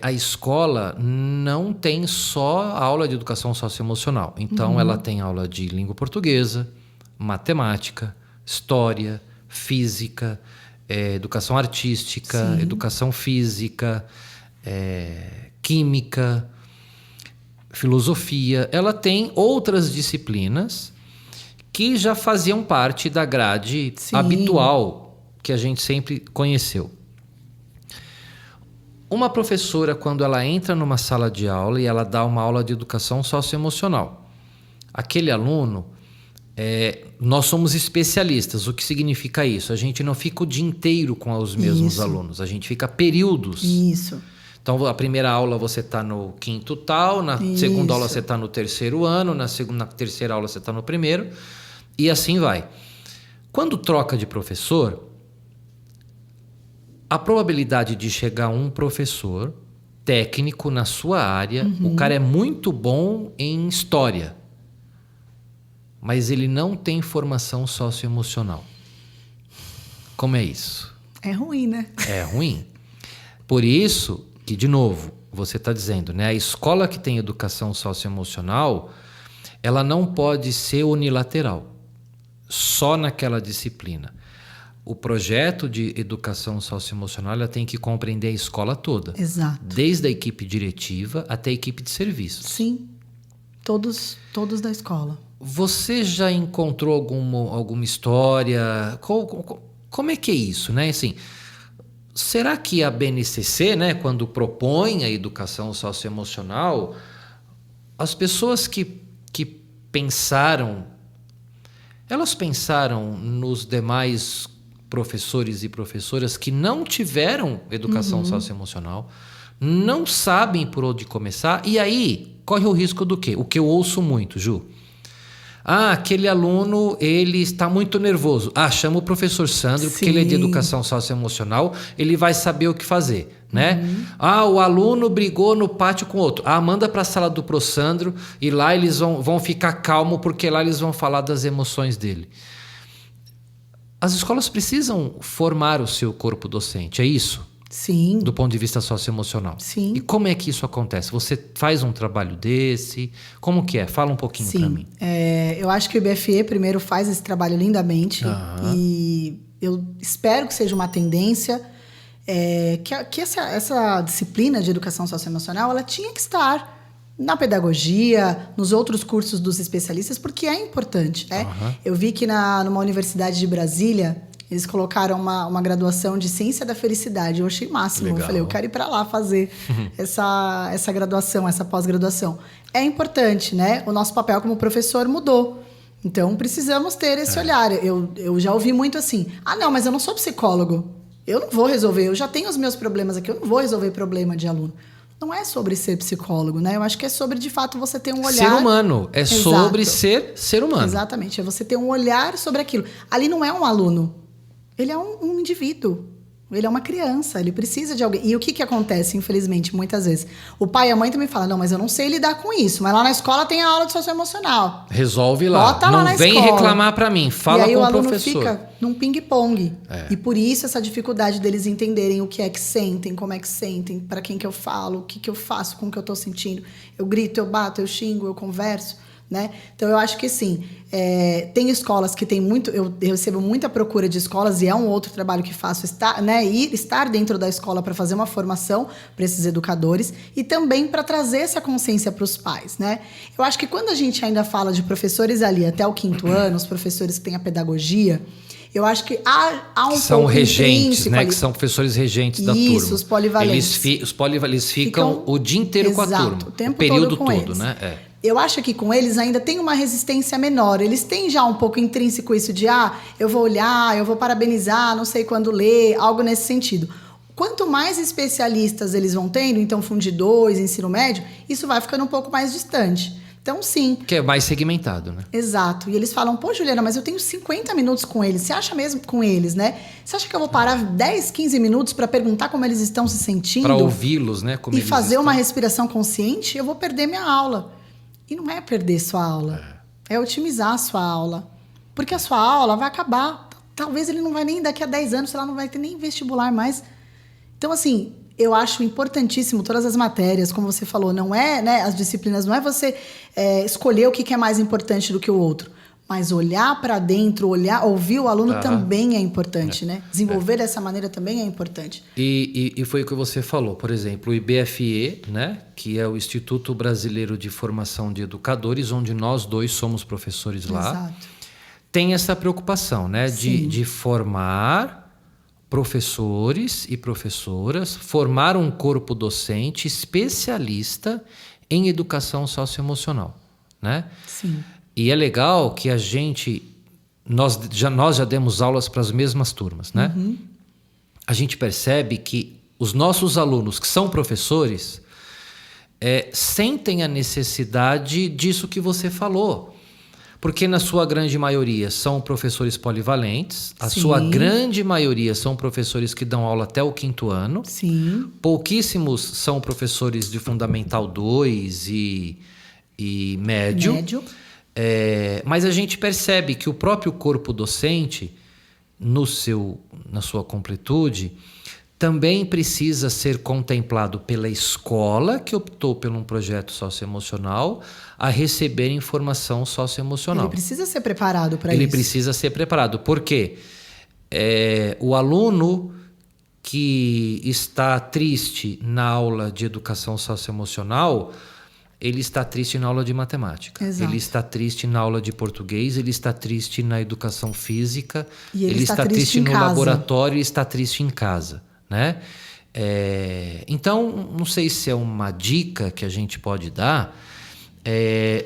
a escola não tem só aula de educação socioemocional. Então, ela tem aula de língua portuguesa, matemática, história, física, educação artística, educação física, química, filosofia, ela tem outras disciplinas que já faziam parte da grade habitual que a gente sempre conheceu. Uma professora, quando ela entra numa sala de aula e ela dá uma aula de educação socioemocional, aquele aluno, nós somos especialistas. O que significa isso? A gente não fica o dia inteiro com os mesmos alunos, a gente fica períodos. Isso. Então, a primeira aula você está no 5º tal, na segunda aula você está no 3º ano, na terceira aula você está no 1º, e assim vai. Quando troca de professor, a probabilidade de chegar um professor técnico na sua área, o cara é muito bom em história, mas ele não tem formação socioemocional. Como é isso? É ruim, né? É ruim. Por isso que, de novo, você está dizendo, né? A escola que tem educação socioemocional, ela não pode ser unilateral, só naquela disciplina. O projeto de educação socioemocional, ela tem que compreender a escola toda. Exato. Desde a equipe diretiva até a equipe de serviços. Sim, todos da escola. Você já encontrou alguma história? Como é que é isso, né? Assim, será que a BNCC, né, quando propõe a educação socioemocional, as pessoas que pensaram, elas pensaram nos demais professores e professoras que não tiveram educação socioemocional, não sabem por onde começar, e aí corre o risco do quê? O que eu ouço muito, Ju. Aquele aluno, ele está muito nervoso. Chama o professor Sandro, porque ele é de educação socioemocional, ele vai saber o que fazer, né? O aluno brigou no pátio com outro. Manda para a sala do Pro Sandro e lá eles vão ficar calmos, porque lá eles vão falar das emoções dele. As escolas precisam formar o seu corpo docente, é isso? Sim. Do ponto de vista socioemocional. Sim. E como é que isso acontece? Você faz um trabalho desse? Como que é? Fala um pouquinho para mim. Eu acho que o IBFE primeiro faz esse trabalho lindamente. E eu espero que seja uma tendência que essa disciplina de educação socioemocional, ela tinha que estar na pedagogia, nos outros cursos dos especialistas, porque é importante, né? Eu vi que numa universidade de Brasília, eles colocaram uma graduação de Ciência da Felicidade. Eu achei máximo. Legal. Eu falei, eu quero ir para lá fazer essa graduação, essa pós-graduação. É importante, né? O nosso papel como professor mudou. Então, precisamos ter esse olhar. Eu já ouvi muito assim, não, mas eu não sou psicólogo. Eu não vou resolver, eu já tenho os meus problemas aqui, eu não vou resolver problema de aluno. Não é sobre ser psicólogo, né? Eu acho que é sobre, de fato, você ter um olhar... Ser humano. É Exato. Sobre ser humano. Exatamente. É você ter um olhar sobre aquilo. Ali não é um aluno. Ele é um indivíduo. Ele é uma criança. Ele precisa de alguém. E o que acontece, infelizmente, muitas vezes? O pai e a mãe também falam, não, mas eu não sei lidar com isso. Mas lá na escola tem a aula de socioemocional. Resolve lá. Bota lá não na vem escola. Reclamar para mim. Fala com o professor. E aí o aluno fica num ping-pong. E por isso essa dificuldade deles entenderem o que é que sentem, como é que sentem, para quem que eu falo, o que eu faço com o que eu tô sentindo. Eu grito, eu bato, eu xingo, eu converso. Né? Então, eu acho que sim, tem escolas que tem muito... Eu recebo muita procura de escolas, e é um outro trabalho que faço, estar dentro da escola para fazer uma formação para esses educadores e também para trazer essa consciência para os pais. Né? Eu acho que quando a gente ainda fala de professores ali até o 5º ano, os professores que têm a pedagogia, eu acho que há um que são pouco regentes, né? Ali. Que são professores regentes da turma. Isso, os polivalentes. Eles ficam o dia inteiro com a turma. O período todo, né? Eu acho que com eles ainda tem uma resistência menor. Eles têm já um pouco intrínseco isso de eu vou olhar, eu vou parabenizar, não sei quando ler, algo nesse sentido. Quanto mais especialistas eles vão tendo, então Fundi 2, ensino médio, isso vai ficando um pouco mais distante. Então, sim. Que é mais segmentado, né? Exato. E eles falam, pô, Juliana, mas eu tenho 50 minutos com eles. Você acha mesmo com eles, né? Você acha que eu vou parar 10, 15 minutos para perguntar como eles estão se sentindo? Para ouvi-los, né? Como e fazer uma respiração consciente? Eu vou perder minha aula. E não é perder sua aula. É otimizar a sua aula. Porque a sua aula vai acabar. Talvez ele não vai nem daqui a 10 anos, sei lá, não vai ter nem vestibular mais. Então, assim... Eu acho importantíssimo todas as matérias, como você falou, não é, né, as disciplinas, não é você escolher o que é mais importante do que o outro, Mas olhar para dentro, ouvir o aluno também é importante, né? Desenvolver dessa maneira também é importante. E foi o que você falou, por exemplo, o IBFE, né, que é o Instituto Brasileiro de Formação de Educadores, onde nós dois somos professores lá, Exato. tem essa preocupação, né, de formar professores e professoras, formar um corpo docente especialista em educação socioemocional, né? Sim. E é legal que nós já demos aulas para as mesmas turmas, né? A gente percebe que os nossos alunos que são professores sentem a necessidade disso que você falou. Porque na sua grande maioria são professores polivalentes, a sua grande maioria são professores que dão aula até o 5º ano. Sim. Pouquíssimos são professores de Fundamental 2 e médio. Mas a gente percebe que o próprio corpo docente, na sua completude, também precisa ser contemplado pela escola que optou por um projeto socioemocional a receber informação socioemocional. Ele precisa ser preparado para isso. Ele precisa ser preparado. Por quê? O aluno que está triste na aula de educação socioemocional, ele está triste na aula de matemática. Exato. Ele está triste na aula de português, ele está triste na educação física, e ele está triste no casa. laboratório, ele está triste em casa, né? Então, não sei se é uma dica que a gente pode dar.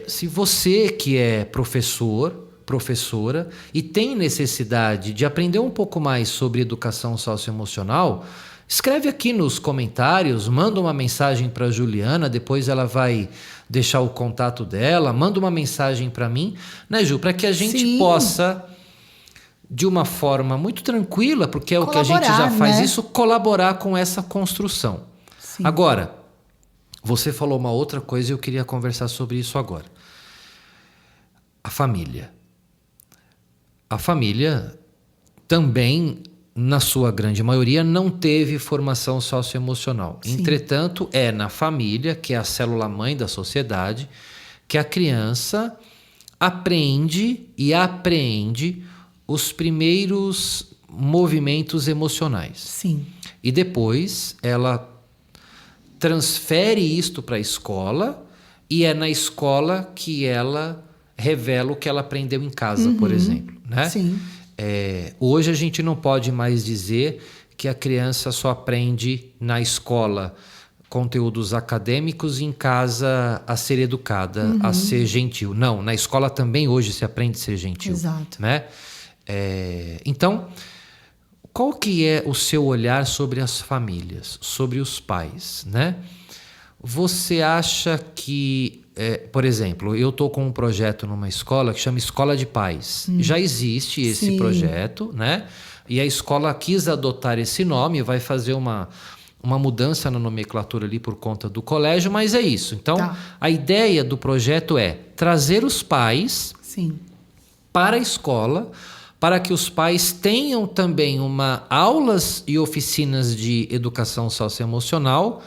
Se você que é professora e tem necessidade de aprender um pouco mais sobre educação socioemocional, escreve aqui nos comentários, manda uma mensagem para a Juliana, depois ela vai deixar o contato dela, manda uma mensagem para mim, né, Ju? Para que a gente possa, de uma forma muito tranquila, porque é o que a gente já faz, né? Isso, colaborar com essa construção. Sim. Agora, você falou uma outra coisa e eu queria conversar sobre isso agora. A família. A família também, na sua grande maioria, não teve formação socioemocional. Sim. Entretanto, é na família, que é a célula-mãe da sociedade, que a criança aprende e apreende os primeiros movimentos emocionais. Sim. E depois ela transfere isto para a escola e é na escola que ela revela o que ela aprendeu em casa, por exemplo, né? Sim. Hoje a gente não pode mais dizer que a criança só aprende na escola conteúdos acadêmicos e em casa a ser educada, a ser gentil. Não, na escola também hoje se aprende a ser gentil. Exato. Né? Então, qual que é o seu olhar sobre as famílias, sobre os pais, né? Você acha que, por exemplo, eu estou com um projeto numa escola que chama Escola de Pais. Já existe esse projeto, né? E a escola quis adotar esse nome, vai fazer uma mudança na nomenclatura ali por conta do colégio, mas é isso. Então, a ideia do projeto é trazer os pais para a escola, para que os pais tenham também aulas e oficinas de educação socioemocional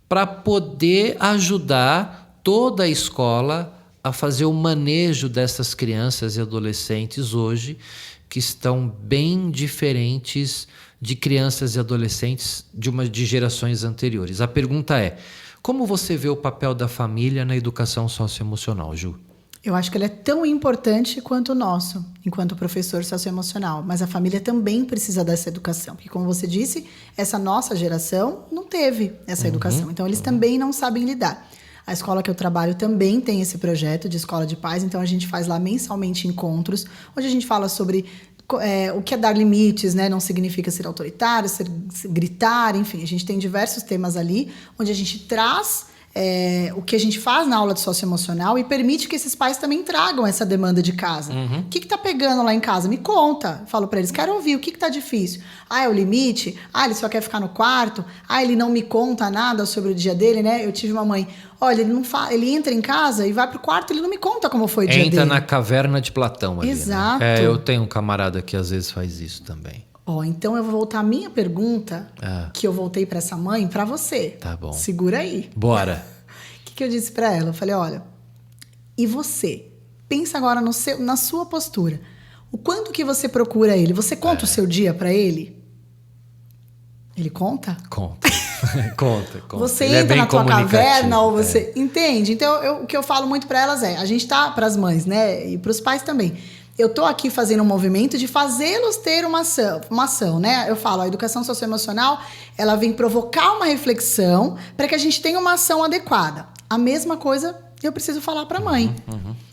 para poder ajudar toda a escola a fazer o manejo dessas crianças e adolescentes hoje, que estão bem diferentes de crianças e adolescentes de gerações anteriores. A pergunta é, como você vê o papel da família na educação socioemocional, Ju? Eu acho que ele é tão importante quanto o nosso, enquanto professor socioemocional. Mas a família também precisa dessa educação. Porque, como você disse, essa nossa geração não teve essa educação. Então, eles também não sabem lidar. A escola que eu trabalho também tem esse projeto de escola de pais. Então, a gente faz lá mensalmente encontros, onde a gente fala sobre o que é dar limites, né? Não significa ser autoritário, gritar, enfim. A gente tem diversos temas ali, onde a gente traz o que a gente faz na aula de socioemocional e permite que esses pais também tragam essa demanda de casa. O que tá pegando lá em casa? Me conta. Falo para eles, quero ouvir, o que tá difícil? É o limite? Ele só quer ficar no quarto? Ele não me conta nada sobre o dia dele, né? Eu tive uma mãe, olha, ele entra em casa e vai pro quarto, ele não me conta como foi o dia dele. Entra na caverna de Platão ali, Exato. né? Eu tenho um camarada que às vezes faz isso também. Então eu vou voltar a minha pergunta, que eu voltei para essa mãe, para você. Tá bom. Segura aí. Bora. O que eu disse para ela? Eu falei, olha, e você? Pensa agora na sua postura. O quanto que você procura ele? Você conta o seu dia para ele? Ele conta? Conta. Conta. Você Ele entra bem na tua caverna ou comunicativo, você... Entende? Então, o que eu falo muito para elas a gente tá, para as mães, né? E para os pais também. Eu tô aqui fazendo um movimento de fazê-los ter uma ação, né? Eu falo, a educação socioemocional, ela vem provocar uma reflexão para que a gente tenha uma ação adequada. A mesma coisa eu preciso falar para a mãe.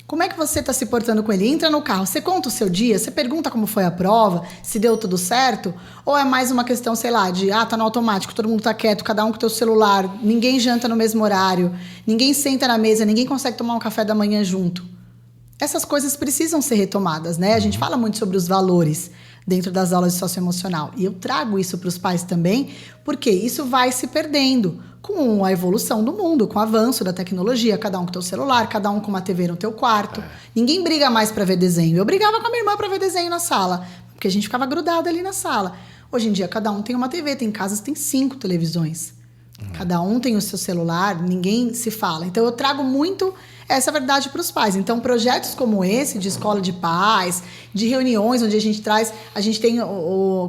Como é que você está se portando com ele? Entra no carro, você conta o seu dia, você pergunta como foi a prova, se deu tudo certo? Ou é mais uma questão, sei lá, de tá no automático, todo mundo tá quieto, cada um com o teu celular, ninguém janta no mesmo horário, ninguém senta na mesa, ninguém consegue tomar um café da manhã junto. Essas coisas precisam ser retomadas, né? A gente fala muito sobre os valores dentro das aulas de socioemocional. E eu trago isso para os pais também, porque isso vai se perdendo com a evolução do mundo, com o avanço da tecnologia, cada um com o teu celular, cada um com uma TV no teu quarto. Ninguém briga mais para ver desenho. Eu brigava com a minha irmã para ver desenho na sala, porque a gente ficava grudado ali na sala. Hoje em dia, cada um tem uma TV, tem casas que tem 5 televisões. Cada um tem o seu celular, ninguém se fala. Então, eu trago muito essa verdade para os pais. Então, projetos como esse, de escola de pais, de reuniões onde a gente tem,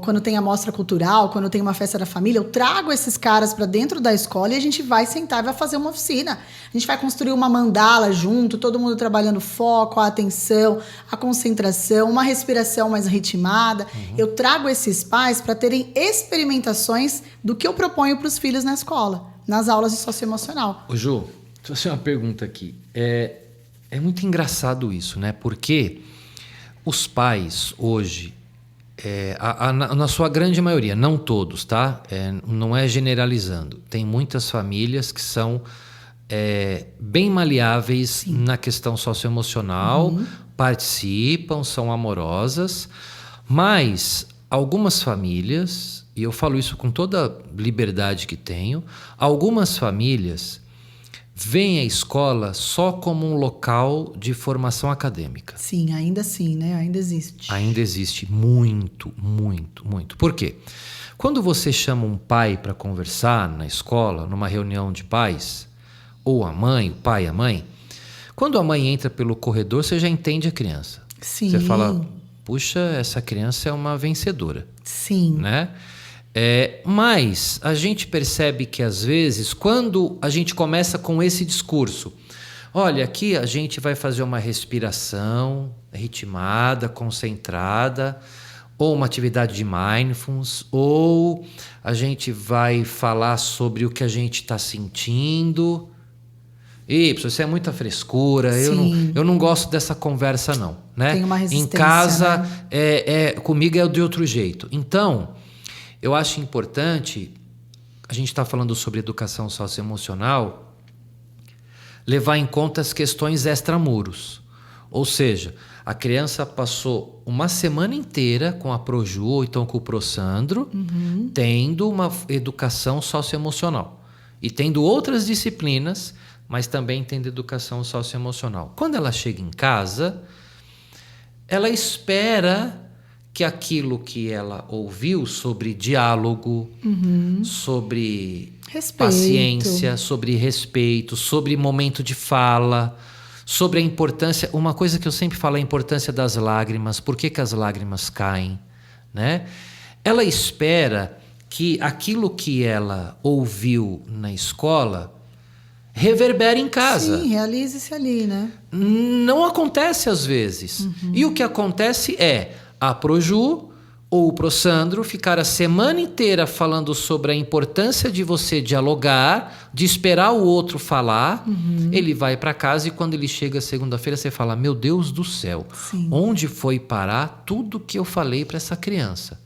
quando tem a mostra cultural, quando tem uma festa da família, eu trago esses caras para dentro da escola e a gente vai sentar e vai fazer uma oficina. A gente vai construir uma mandala junto, todo mundo trabalhando foco, a atenção, a concentração, uma respiração mais ritmada. Eu trago esses pais para terem experimentações do que eu proponho para os filhos na escola, nas aulas de socioemocional. Ô Ju, deixa eu fazer uma pergunta aqui. É muito engraçado isso, né? Porque os pais hoje, na sua grande maioria, não todos, tá? Não é generalizando. Tem muitas famílias que são bem maleáveis Sim. na questão socioemocional, participam, são amorosas, mas algumas famílias, e eu falo isso com toda a liberdade que tenho, algumas famílias veem a escola só como um local de formação acadêmica. Sim, ainda assim, né? Ainda existe. Ainda existe muito, muito, muito. Por quê? Quando você chama um pai para conversar na escola, numa reunião de pais, ou a mãe, o pai e a mãe, quando a mãe entra pelo corredor, você já entende a criança. Sim. Você fala, puxa, essa criança é uma vencedora. Sim. Né? Mas a gente percebe que, às vezes, quando a gente começa com esse discurso, olha, aqui a gente vai fazer uma respiração ritmada, concentrada, ou uma atividade de mindfulness, ou a gente vai falar sobre o que a gente está sentindo. Isso é muita frescura, eu não gosto dessa conversa não. Né? Tem uma resistência, em casa, né? comigo é de outro jeito. Então, eu acho importante, a gente está falando sobre educação socioemocional, levar em conta as questões extramuros. Ou seja, a criança passou uma semana inteira com a Proju, ou então com o Prosandro, tendo uma educação socioemocional. E tendo outras disciplinas, mas também tendo educação socioemocional. Quando ela chega em casa, ela espera que aquilo que ela ouviu sobre diálogo, sobre paciência, sobre respeito, sobre momento de fala, sobre a importância... Uma coisa que eu sempre falo é a importância das lágrimas, por que as lágrimas caem, né? Ela espera que aquilo que ela ouviu na escola reverbere em casa. Sim, realize-se ali, né? Não acontece às vezes. E o que acontece é a Proju ou o Prosandro ficar a semana inteira falando sobre a importância de você dialogar, de esperar o outro falar. Ele vai para casa e quando ele chega segunda-feira você fala, meu Deus do céu, Sim. onde foi parar tudo que eu falei para essa criança?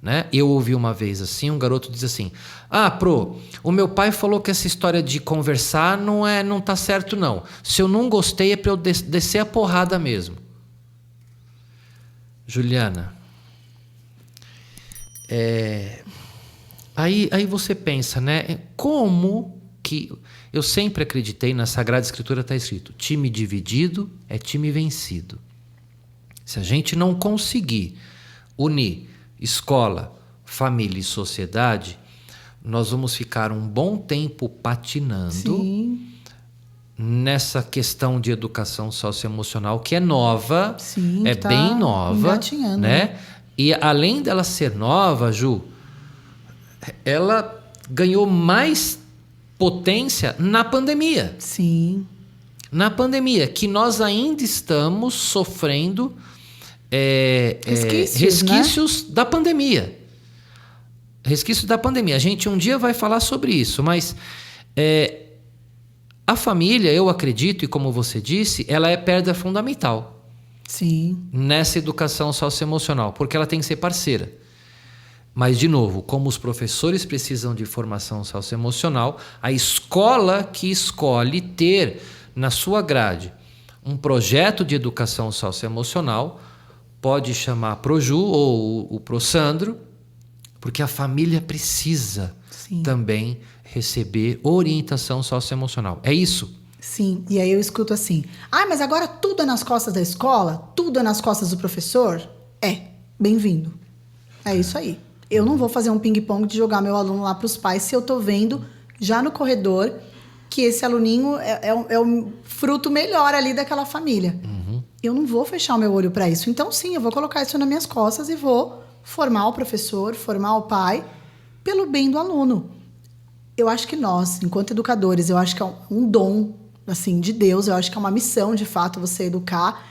Né? Eu ouvi uma vez assim, um garoto diz assim, Pro, o meu pai falou que essa história de conversar não tá certo não. Se eu não gostei é para eu descer a porrada mesmo. Juliana, aí você pensa, né? Como que... Eu sempre acreditei, na Sagrada Escritura está escrito, time dividido é time vencido. Se a gente não conseguir unir escola, família e sociedade, nós vamos ficar um bom tempo patinando. Sim. nessa questão de educação socioemocional, que é nova, Sim, é tá bem nova, engatinhando, né? E além dela ser nova, Ju, ela ganhou mais potência na pandemia. Sim. Na pandemia, que nós ainda estamos sofrendo resquícios, né? Da pandemia. Resquícios da pandemia. A gente um dia vai falar sobre isso, mas a família, eu acredito, e como você disse, ela é pedra fundamental. Sim. Nessa educação socioemocional, porque ela tem que ser parceira. Mas, de novo, como os professores precisam de formação socioemocional, a escola que escolhe ter na sua grade um projeto de educação socioemocional pode chamar Proju ou o Prosandro, porque a família precisa também receber orientação socioemocional. É isso? Sim, e aí eu escuto assim, mas agora tudo é nas costas da escola? Tudo é nas costas do professor? Bem-vindo. É isso aí. Eu não vou fazer um ping-pong de jogar meu aluno lá para os pais se eu estou vendo já no corredor que esse aluninho é um fruto melhor ali daquela família. Uhum. Eu não vou fechar o meu olho para isso. Então, sim, eu vou colocar isso nas minhas costas e vou formar o professor, formar o pai, pelo bem do aluno. Eu acho que nós, enquanto educadores, eu acho que é um dom assim, de Deus, eu acho que é uma missão, de fato, você educar.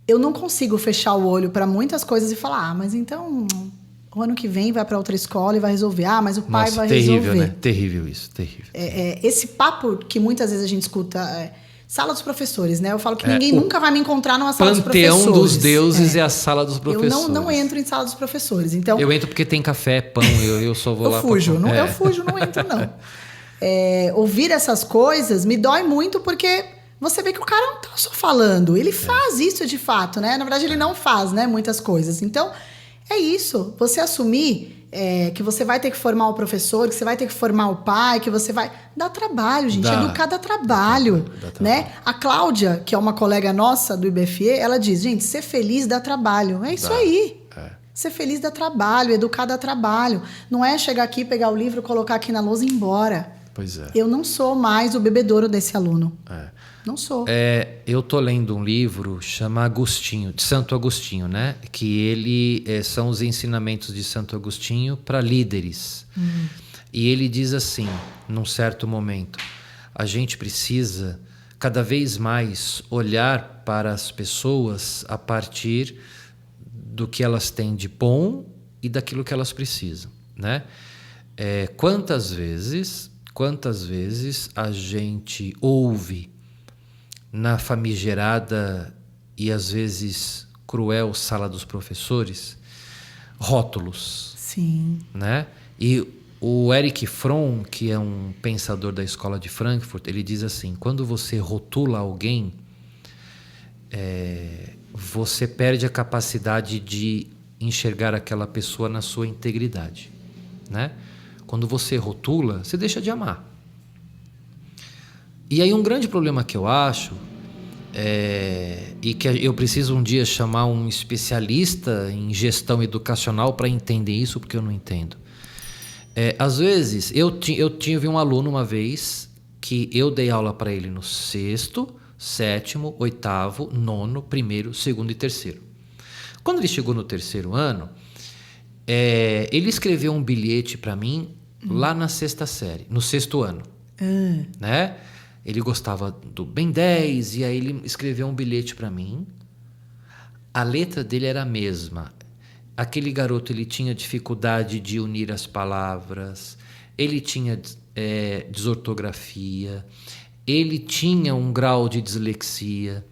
Eu não consigo fechar o olho para muitas coisas e falar, mas então o ano que vem vai para outra escola e vai resolver. Mas o pai vai terrível, resolver. Né? Terrível isso, terrível. Esse papo que muitas vezes a gente escuta, sala dos professores, né? Eu falo que ninguém nunca vai me encontrar numa sala dos professores. Panteão dos deuses é a sala dos professores. Eu não entro em sala dos professores. Então, eu entro porque tem café, pão, eu só vou lá. Eu fujo, não entro não. Ouvir essas coisas me dói muito porque você vê que o cara não tá só falando, ele faz isso de fato, né? Na verdade, ele não faz, né, muitas coisas. Então, é isso. Você assumir que você vai ter que formar o professor, que você vai ter que formar o pai, que você vai... Dá trabalho, gente. Educar dá trabalho, né? A Cláudia, que é uma colega nossa do IBFE, ela diz, gente, ser feliz dá trabalho. É isso aí. Ser feliz dá trabalho, educar dá trabalho. Não é chegar aqui, pegar o livro, colocar aqui na lousa e ir embora. Pois é. Eu não sou mais o bebedouro desse aluno. Não sou. Eu tô lendo um livro chama Agostinho, de Santo Agostinho, né? Que ele são os ensinamentos de Santo Agostinho para líderes. E ele diz assim, num certo momento, a gente precisa cada vez mais olhar para as pessoas a partir do que elas têm de bom e daquilo que elas precisam, né? Quantas vezes a gente ouve na famigerada e às vezes cruel sala dos professores rótulos. Sim. Né? E o Erich Fromm, que é um pensador da escola de Frankfurt, ele diz assim, quando você rotula alguém, você perde a capacidade de enxergar aquela pessoa na sua integridade, né? Quando você rotula, você deixa de amar. E aí um grande problema que eu acho, e que eu preciso um dia chamar um especialista em gestão educacional para entender isso, porque eu não entendo. Às vezes, eu tive um aluno uma vez que eu dei aula para ele no 6º, 7º, 8º, 9º, 1º, 2º e 3º. Quando ele chegou no 3º ano, ele escreveu um bilhete para mim lá na 6ª série, no 6º ano. Né? Ele gostava do Ben 10 e aí ele escreveu um bilhete para mim. A letra dele era a mesma. Aquele garoto, ele tinha dificuldade de unir as palavras, ele tinha desortografia, ele tinha um grau de dislexia.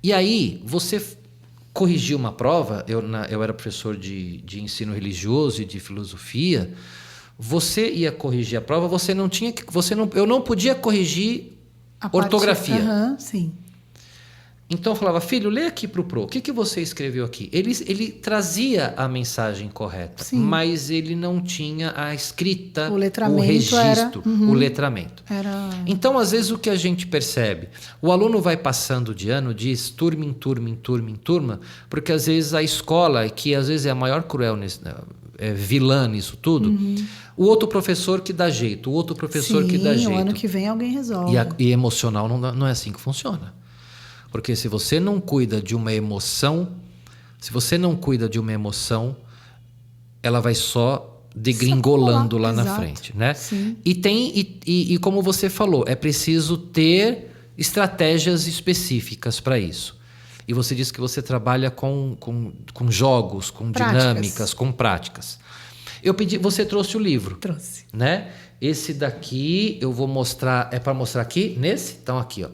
E aí, você corrigiu uma prova, eu era professor de ensino religioso e de filosofia, você ia corrigir a prova, eu não podia corrigir a ortografia. Sim. Então eu falava, filho, lê aqui para o Pro, o que você escreveu aqui? Ele trazia a mensagem correta, sim, mas ele não tinha a escrita, o registro, o letramento. Então, às vezes, o que a gente percebe, o aluno vai passando de ano, diz turma em turma, porque às vezes a escola, que às vezes é a maior cruel vilã nisso tudo. O outro professor que dá jeito, o outro professor que dá jeito. O ano que vem alguém resolve. E emocional não é assim que funciona. Porque se você não cuida de uma emoção, ela vai só degringolando lá na frente, né? Sim. E como você falou, é preciso ter estratégias específicas para isso. E você disse que você trabalha com jogos, com dinâmicas, com práticas. Você trouxe o livro. Trouxe. Né? Esse daqui eu vou mostrar. É para mostrar aqui? Nesse? Então, aqui, ó.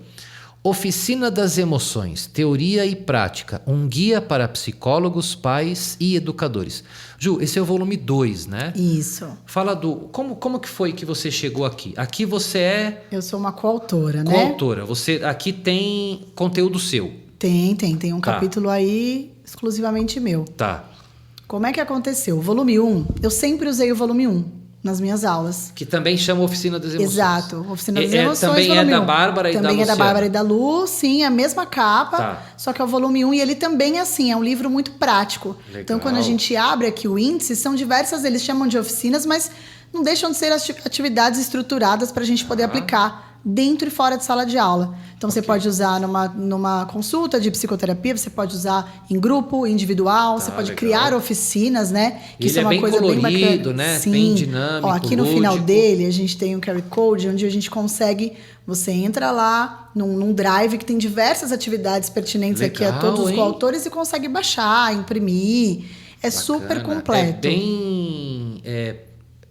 Oficina das Emoções, Teoria e Prática. Um guia para psicólogos, pais e educadores. Ju, esse é o volume 2, né? Isso. Fala como que foi que você chegou aqui? Aqui você é... Eu sou uma coautora, né? Coautora. Você aqui tem conteúdo seu. Tem um capítulo aí exclusivamente meu. Tá. Como é que aconteceu? O volume 1, eu sempre usei o volume 1 nas minhas aulas. Que também chama Oficina das Emoções. Exato, Oficina das Emoções. Também volume é da 1. Bárbara e da Luciana. Também é da Bárbara e da Lu, sim, a mesma capa, Tá. Só que é o volume 1 e ele também é assim, é um livro muito prático. Legal. Então, quando a gente abre aqui o índice, são diversas, eles chamam de oficinas, mas não deixam de ser atividades estruturadas para a gente poder aplicar dentro e fora de sala de aula. Então, você pode usar numa consulta de psicoterapia, você pode usar em grupo, individual, você pode criar oficinas, né? Que isso é uma coisa colorido, bem bacana. Né? Sim. Bem dinâmico, aqui no final dele, a gente tem um QR Code, onde a gente consegue... Você entra lá num drive que tem diversas atividades pertinentes aqui a todos os coautores e consegue baixar, imprimir. É super completo. É bem...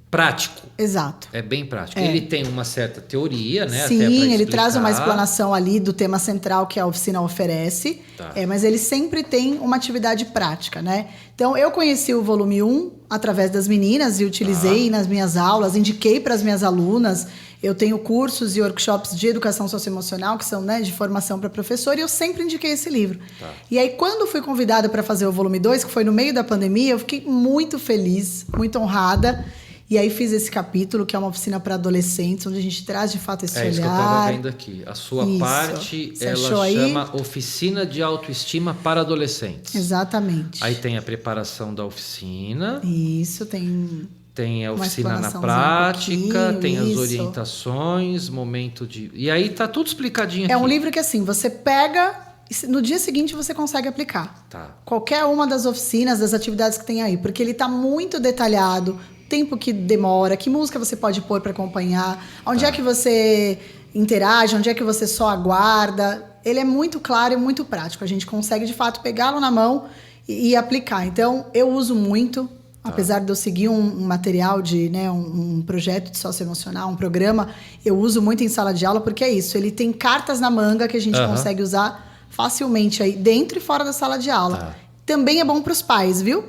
prático. Exato. É bem prático. Ele tem uma certa teoria, né? Sim, até pra ele traz uma explanação ali do tema central que a oficina oferece. Tá. Mas ele sempre tem uma atividade prática, né? Então, eu conheci o volume 1 através das meninas e utilizei nas minhas aulas, indiquei para as minhas alunas. Eu tenho cursos e workshops de educação socioemocional, que são, né, de formação para professor, e eu sempre indiquei esse livro. Tá. E aí, quando fui convidada para fazer o volume 2, que foi no meio da pandemia, eu fiquei muito feliz, muito honrada. E aí fiz esse capítulo, que é uma oficina para adolescentes, onde a gente traz de fato esse olhar. Isso que eu estava vendo aqui. A sua parte, ela chama Oficina de Autoestima para Adolescentes. Exatamente. Aí tem a preparação da oficina. Isso, tem a oficina na prática, tem as orientações, momento de... E aí tá tudo explicadinho aqui. É um livro que, assim, você pega... No dia seguinte você consegue aplicar. Tá. Qualquer uma das oficinas, das atividades que tem aí. Porque ele tá muito detalhado... tempo que demora, que música você pode pôr para acompanhar, onde é que você interage, onde é que você só aguarda. Ele é muito claro e muito prático. A gente consegue, de fato, pegá-lo na mão e aplicar. Então, eu uso muito, apesar de eu seguir um material de, né, um projeto de socioemocional, um programa, eu uso muito em sala de aula, porque é isso. Ele tem cartas na manga que a gente consegue usar facilmente aí, dentro e fora da sala de aula. Também é bom para os pais, viu?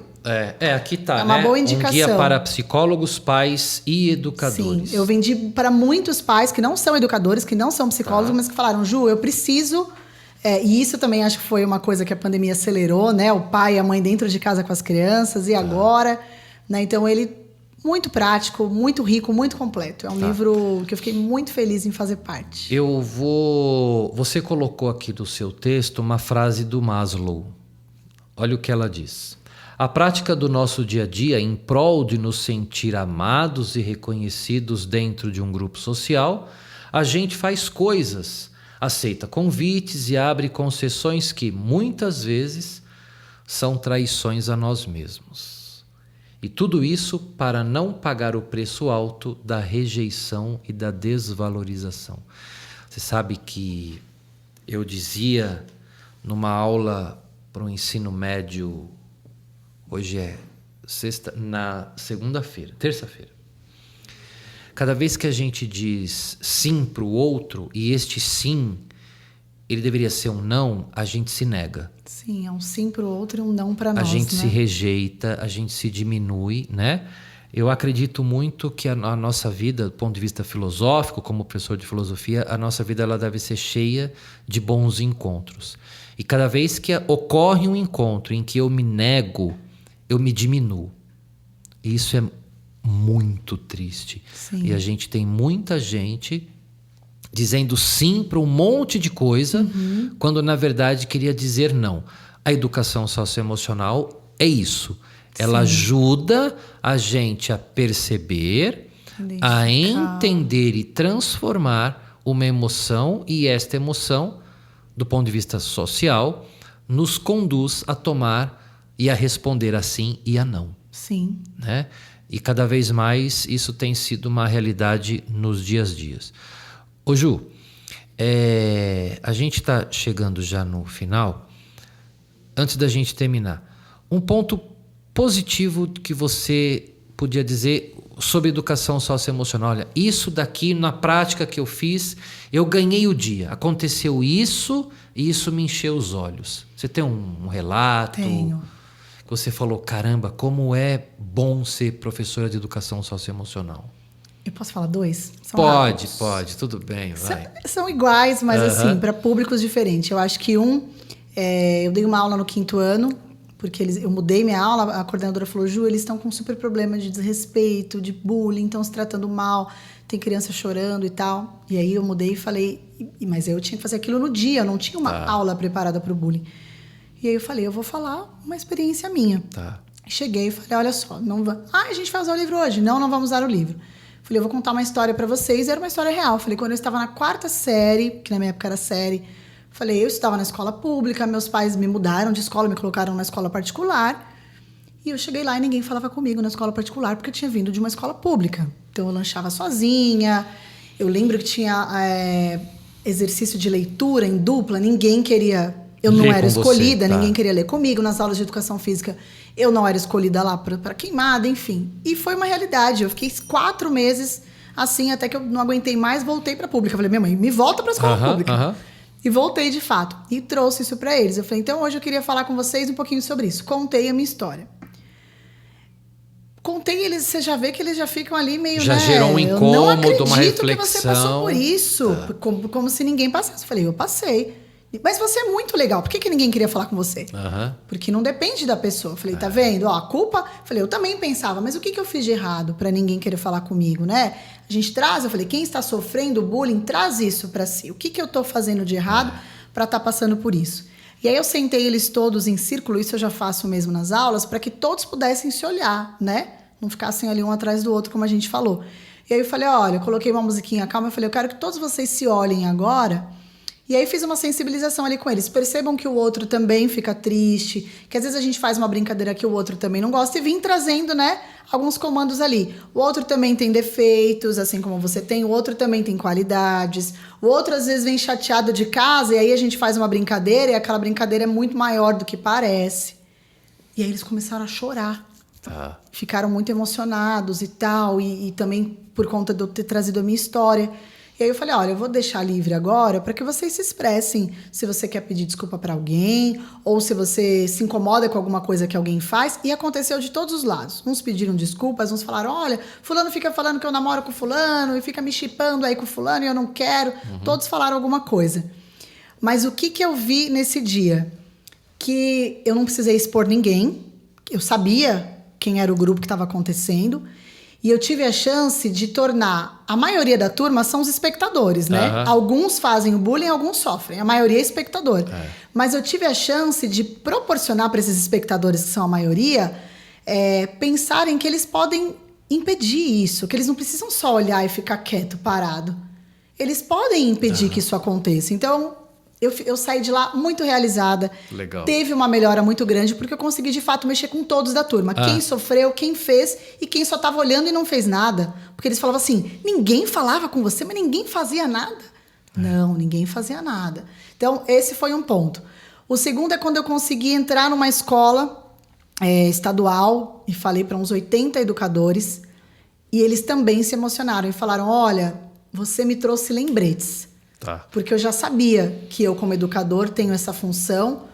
Aqui tá, é uma boa indicação. Um guia para psicólogos, pais e educadores. Sim, eu vendi para muitos pais que não são educadores, que não são psicólogos, mas que falaram, Ju, eu preciso... e isso também acho que foi uma coisa que a pandemia acelerou, né? O pai e a mãe dentro de casa com as crianças, e agora? Né? Então, ele muito prático, muito rico, muito completo. É um livro que eu fiquei muito feliz em fazer parte. Você colocou aqui do seu texto uma frase do Maslow. Olha o que ela diz. A prática do nosso dia a dia em prol de nos sentir amados e reconhecidos dentro de um grupo social, a gente faz coisas, aceita convites e abre concessões que, muitas vezes, são traições a nós mesmos. E tudo isso para não pagar o preço alto da rejeição e da desvalorização. Você sabe que eu dizia numa aula para o ensino médio... Hoje é terça-feira. Cada vez que a gente diz sim para o outro, e este sim, ele deveria ser um não, a gente se nega. Sim, é um sim para o outro e um não para nós. A gente se rejeita, a gente se diminui, né? Eu acredito muito que a nossa vida, do ponto de vista filosófico, como professor de filosofia, a nossa vida ela deve ser cheia de bons encontros. E cada vez que ocorre um encontro em que eu me nego, eu me diminuo. E isso é muito triste. Sim. E a gente tem muita gente dizendo sim para um monte de coisa, quando na verdade queria dizer não. A educação socioemocional é isso. Ela ajuda a gente a perceber, a entender e transformar uma emoção, e esta emoção, do ponto de vista social, nos conduz a tomar e a responder a sim e a não. Sim. Né? E cada vez mais isso tem sido uma realidade nos dias a dias. Ô Ju, a gente está chegando já no final. Antes da gente terminar, um ponto positivo que você podia dizer sobre educação socioemocional. Olha, isso daqui, na prática que eu fiz, eu ganhei o dia. Aconteceu isso e isso me encheu os olhos. Você tem um relato? Tenho. Que você falou, caramba, como é bom ser professora de educação socioemocional. Eu posso falar 2? Pode, tudo bem, vai. São iguais, mas assim, para públicos diferentes. Eu acho que eu dei uma aula no 5º ano, porque eu mudei minha aula, a coordenadora falou, Ju, eles estão com super problema de desrespeito, de bullying, estão se tratando mal, tem criança chorando e tal. E aí eu mudei e falei, mas eu tinha que fazer aquilo no dia, eu não tinha uma aula preparada para o bullying. E aí eu falei, eu vou falar uma experiência minha. Tá. Cheguei e falei, olha só, a gente vai usar o livro hoje. Não vamos usar o livro. Falei, eu vou contar uma história para vocês. Era uma história real. Falei, quando eu estava na 4ª série, que na minha época era série, falei, eu estava na escola pública, meus pais me mudaram de escola, me colocaram na escola particular. E eu cheguei lá e ninguém falava comigo na escola particular, porque eu tinha vindo de uma escola pública. Então eu lanchava sozinha. Eu lembro que tinha exercício de leitura em dupla, ninguém queria... Eu não era escolhida, ninguém queria ler comigo. Nas aulas de educação física, eu não era escolhida lá para queimada, enfim. E foi uma realidade. Eu fiquei 4 meses assim, até que eu não aguentei mais, voltei para a pública. Falei, minha mãe, me volta para a escola pública. E voltei de fato. E trouxe isso para eles. Eu falei, então hoje eu queria falar com vocês um pouquinho sobre isso. Contei a minha história. Contei, você já vê que eles já ficam ali meio... Já gerou um incômodo, uma reflexão. Eu não acredito que você passou por isso. Como se ninguém passasse. Eu falei, eu passei. Mas você é muito legal. Por que ninguém queria falar com você? Porque não depende da pessoa. Falei, tá vendo? Ó, a culpa... Falei, eu também pensava, mas o que eu fiz de errado para ninguém querer falar comigo, né? A gente traz, eu falei, quem está sofrendo bullying, traz isso para si. O que eu tô fazendo de errado para estar passando por isso? E aí eu sentei eles todos em círculo, isso eu já faço mesmo nas aulas, para que todos pudessem se olhar, né? Não ficassem ali um atrás do outro, como a gente falou. E aí eu falei, olha, eu coloquei uma musiquinha calma, eu falei, eu quero que todos vocês se olhem agora. E aí fiz uma sensibilização ali com eles. Percebam que o outro também fica triste, que às vezes a gente faz uma brincadeira que o outro também não gosta, e vim trazendo, né, alguns comandos ali. O outro também tem defeitos, assim como você tem, o outro também tem qualidades. O outro às vezes vem chateado de casa, e aí a gente faz uma brincadeira, e aquela brincadeira é muito maior do que parece. E aí eles começaram a chorar. Ficaram muito emocionados e tal, e também por conta de eu ter trazido a minha história. E aí eu falei, olha, eu vou deixar livre agora para que vocês se expressem. Se você quer pedir desculpa para alguém, ou se você se incomoda com alguma coisa que alguém faz. E aconteceu de todos os lados. Uns pediram desculpas, uns falaram, olha, fulano fica falando que eu namoro com fulano, e fica me chipando aí com fulano e eu não quero. Todos falaram alguma coisa. Mas o que eu vi nesse dia? Que eu não precisei expor ninguém. Eu sabia quem era o grupo que estava acontecendo. E eu tive a chance de tornar... A maioria da turma são os espectadores, né? Alguns fazem o bullying, alguns sofrem. A maioria é espectador. Mas eu tive a chance de proporcionar para esses espectadores, que são a maioria, pensarem que eles podem impedir isso. Que eles não precisam só olhar e ficar quieto, parado. Eles podem impedir que isso aconteça. Então... Eu saí de lá muito realizada. Legal. Teve uma melhora muito grande, porque eu consegui, de fato, mexer com todos da turma. Quem sofreu, quem fez e quem só estava olhando e não fez nada. Porque eles falavam assim, ninguém falava com você, mas ninguém fazia nada. Não, ninguém fazia nada. Então, esse foi um ponto. O segundo é quando eu consegui entrar numa escola estadual e falei para uns 80 educadores. E eles também se emocionaram e falaram, olha, você me trouxe lembretes. Porque eu já sabia que eu, como educador, tenho essa função,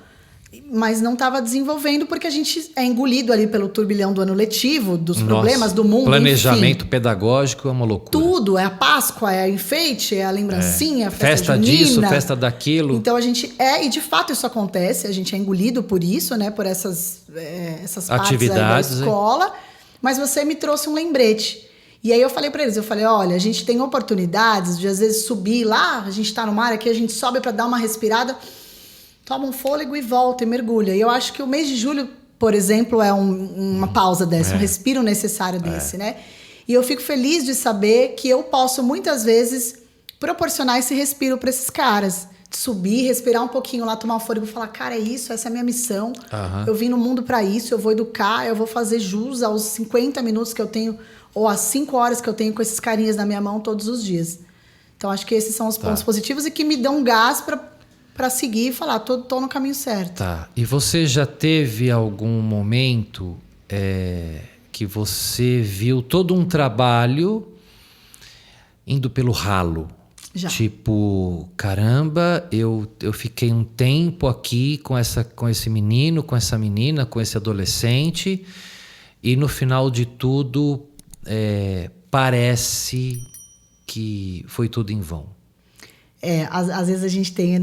mas não estava desenvolvendo porque a gente é engolido ali pelo turbilhão do ano letivo, dos problemas do mundo. Planejamento pedagógico é uma loucura. Tudo, é a Páscoa, é a enfeite, é a lembrancinha, festa disso, festa daquilo. Então a gente e de fato isso acontece, a gente é engolido por isso, né, por essas atividades da escola, mas você me trouxe um lembrete. E aí eu falei para eles, olha, a gente tem oportunidades de às vezes subir lá, a gente tá no mar aqui, a gente sobe para dar uma respirada, toma um fôlego e volta e mergulha. E eu acho que o mês de julho por exemplo, é uma pausa dessa, um respiro necessário desse, né? E eu fico feliz de saber que eu posso, muitas vezes, proporcionar esse respiro para esses caras. De subir, respirar um pouquinho lá, tomar um fôlego e falar, cara, é isso, essa é a minha missão. Eu vim no mundo para isso, eu vou educar, eu vou fazer jus aos 50 minutos que eu tenho, ou às 5 horas que eu tenho com esses carinhas na minha mão todos os dias. Então, acho que esses são os pontos positivos e que me dão gás para seguir e falar, tô no caminho certo. Tá. E você já teve algum momento que você viu todo um trabalho indo pelo ralo? Já. Tipo, caramba, eu fiquei um tempo aqui com esse menino, com essa menina, com esse adolescente, e no final de tudo parece que foi tudo em vão. Às vezes a gente tem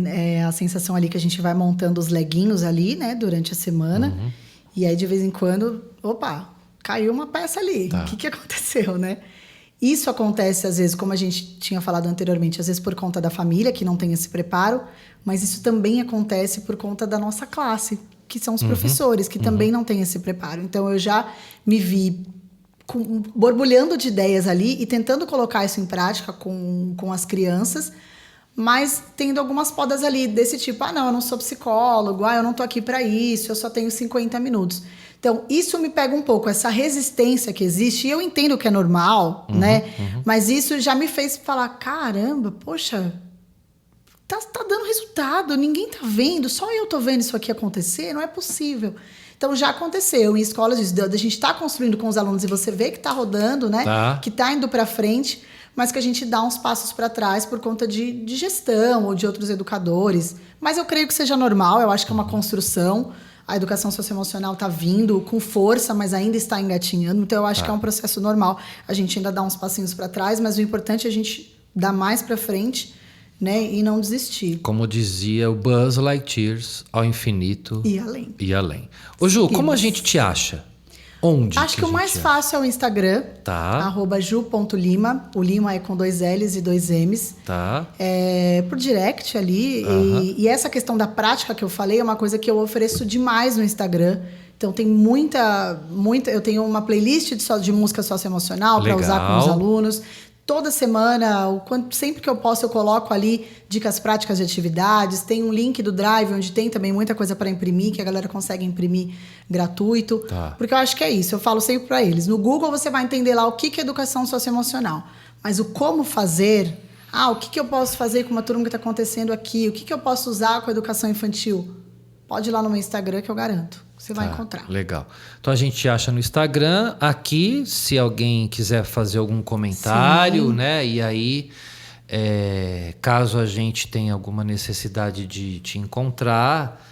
a sensação ali que a gente vai montando os leguinhos ali, né, durante a semana, e aí de vez em quando, opa, caiu uma peça ali. Tá. O que aconteceu, né? Isso acontece, às vezes, como a gente tinha falado anteriormente, às vezes por conta da família, que não tem esse preparo, mas isso também acontece por conta da nossa classe, que são os professores, que também não têm esse preparo. Então, eu já me vi borbulhando de ideias ali e tentando colocar isso em prática com as crianças, mas tendo algumas podas ali desse tipo, não, eu não sou psicólogo, eu não tô aqui para isso, eu só tenho 50 minutos. Então, isso me pega um pouco, essa resistência que existe, e eu entendo que é normal, né? Mas isso já me fez falar, caramba, poxa, tá dando resultado, ninguém tá vendo, só eu tô vendo isso aqui acontecer, não é possível. Então, já aconteceu em escolas, a gente tá construindo com os alunos e você vê que tá rodando, né? Que tá indo para frente, mas que a gente dá uns passos para trás por conta de gestão ou de outros educadores. Mas eu creio que seja normal, eu acho que é uma construção. A educação socioemocional está vindo com força, mas ainda está engatinhando. Então, eu acho que é um processo normal. A gente ainda dá uns passinhos para trás, mas o importante é a gente dar mais para frente, né? E não desistir. Como dizia o Buzz Lightyear, ao infinito e além. Ô Ju, como a gente te acha? Onde? Acho que o mais fácil é o Instagram. Tá. @ju.lima. O Lima é com 2 L's e 2 M's. Tá. Por direct ali. E essa questão da prática que eu falei é uma coisa que eu ofereço demais no Instagram. Então tem muita. Eu tenho uma playlist de música socioemocional para usar com os alunos. Toda semana, sempre que eu posso, eu coloco ali dicas práticas de atividades. Tem um link do Drive, onde tem também muita coisa para imprimir, que a galera consegue imprimir gratuito. Tá. Porque eu acho que é isso, eu falo sempre para eles. No Google você vai entender lá o que é educação socioemocional. Mas o como fazer, o que eu posso fazer com uma turma que está acontecendo aqui, o que eu posso usar com a educação infantil? Pode ir lá no meu Instagram que eu garanto. Você vai encontrar. Legal. Então a gente acha no Instagram. Aqui, se alguém quiser fazer algum comentário, né? E aí, caso a gente tenha alguma necessidade de te encontrar,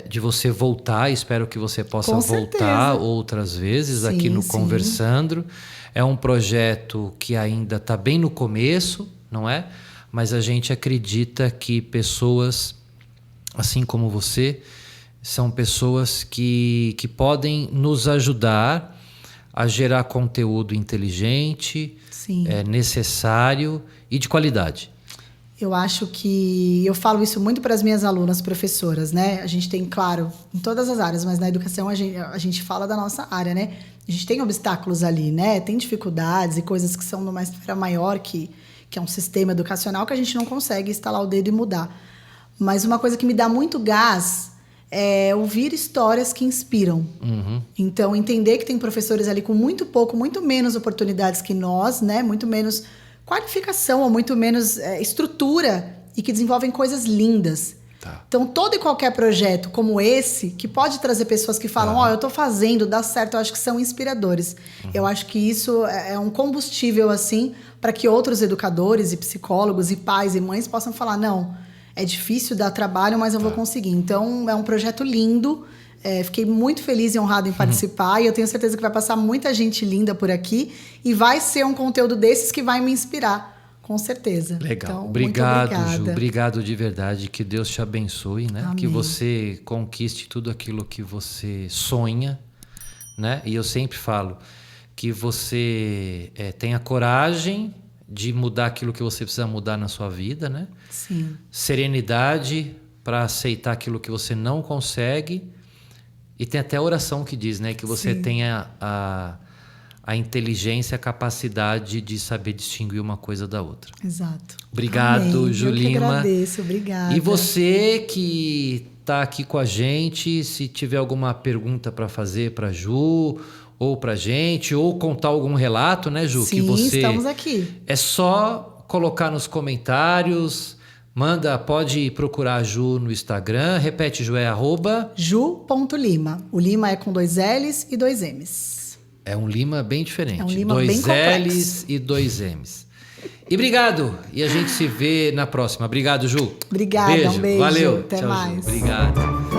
de você voltar, espero que você possa voltar outras vezes aqui no Conversando. É um projeto que ainda está bem no começo, não é? Mas a gente acredita que pessoas, assim como você, são pessoas que podem nos ajudar a gerar conteúdo inteligente, necessário e de qualidade. Eu acho que... Eu falo isso muito para as minhas alunas professoras, né? A gente tem, claro, em todas as áreas, mas na educação a gente fala da nossa área, né? A gente tem obstáculos ali, né? Tem dificuldades e coisas que são numa esfera maior, que é um sistema educacional que a gente não consegue instalar o dedo e mudar. Mas uma coisa que me dá muito gás é ouvir histórias que inspiram. Então, entender que tem professores ali com muito pouco, muito menos oportunidades que nós, né? Muito menos qualificação ou muito menos estrutura e que desenvolvem coisas lindas. Tá. Então, todo e qualquer projeto como esse, que pode trazer pessoas que falam, eu tô fazendo, dá certo, eu acho que são inspiradores. Eu acho que isso é um combustível, assim, para que outros educadores e psicólogos e pais e mães possam falar, não, é difícil, dá trabalho, mas eu vou conseguir. Então, é um projeto lindo. Fiquei muito feliz e honrada em participar. E eu tenho certeza que vai passar muita gente linda por aqui. E vai ser um conteúdo desses que vai me inspirar, com certeza. Legal. Então, obrigado, muito Ju. Obrigado de verdade. Que Deus te abençoe, né? Amém. Que você conquiste tudo aquilo que você sonha, né? E eu sempre falo que você tenha coragem de mudar aquilo que você precisa mudar na sua vida, né? Sim. Serenidade para aceitar aquilo que você não consegue E tem até a oração que diz, né? Que você Sim. tenha a inteligência, a capacidade de saber distinguir uma coisa da outra. Exato. Obrigado, Amém. Ju Eu que Lima. agradeço, obrigada. E você que está aqui com a gente, se tiver alguma pergunta para fazer para Ju ou para gente, ou contar algum relato, né, Ju? Sim, que você estamos aqui. É só colocar nos comentários. Pode procurar a Ju no Instagram. Repete, Ju, é @ Ju.Lima. O Lima é com 2 L's e 2 M's. É um Lima bem diferente. É um Lima 2 bem complexo. L's e 2 M's. E obrigado. E a gente se vê na próxima. Obrigado, Ju. Obrigada, um beijo. Valeu. Até Tchau, mais. Ju. Obrigado.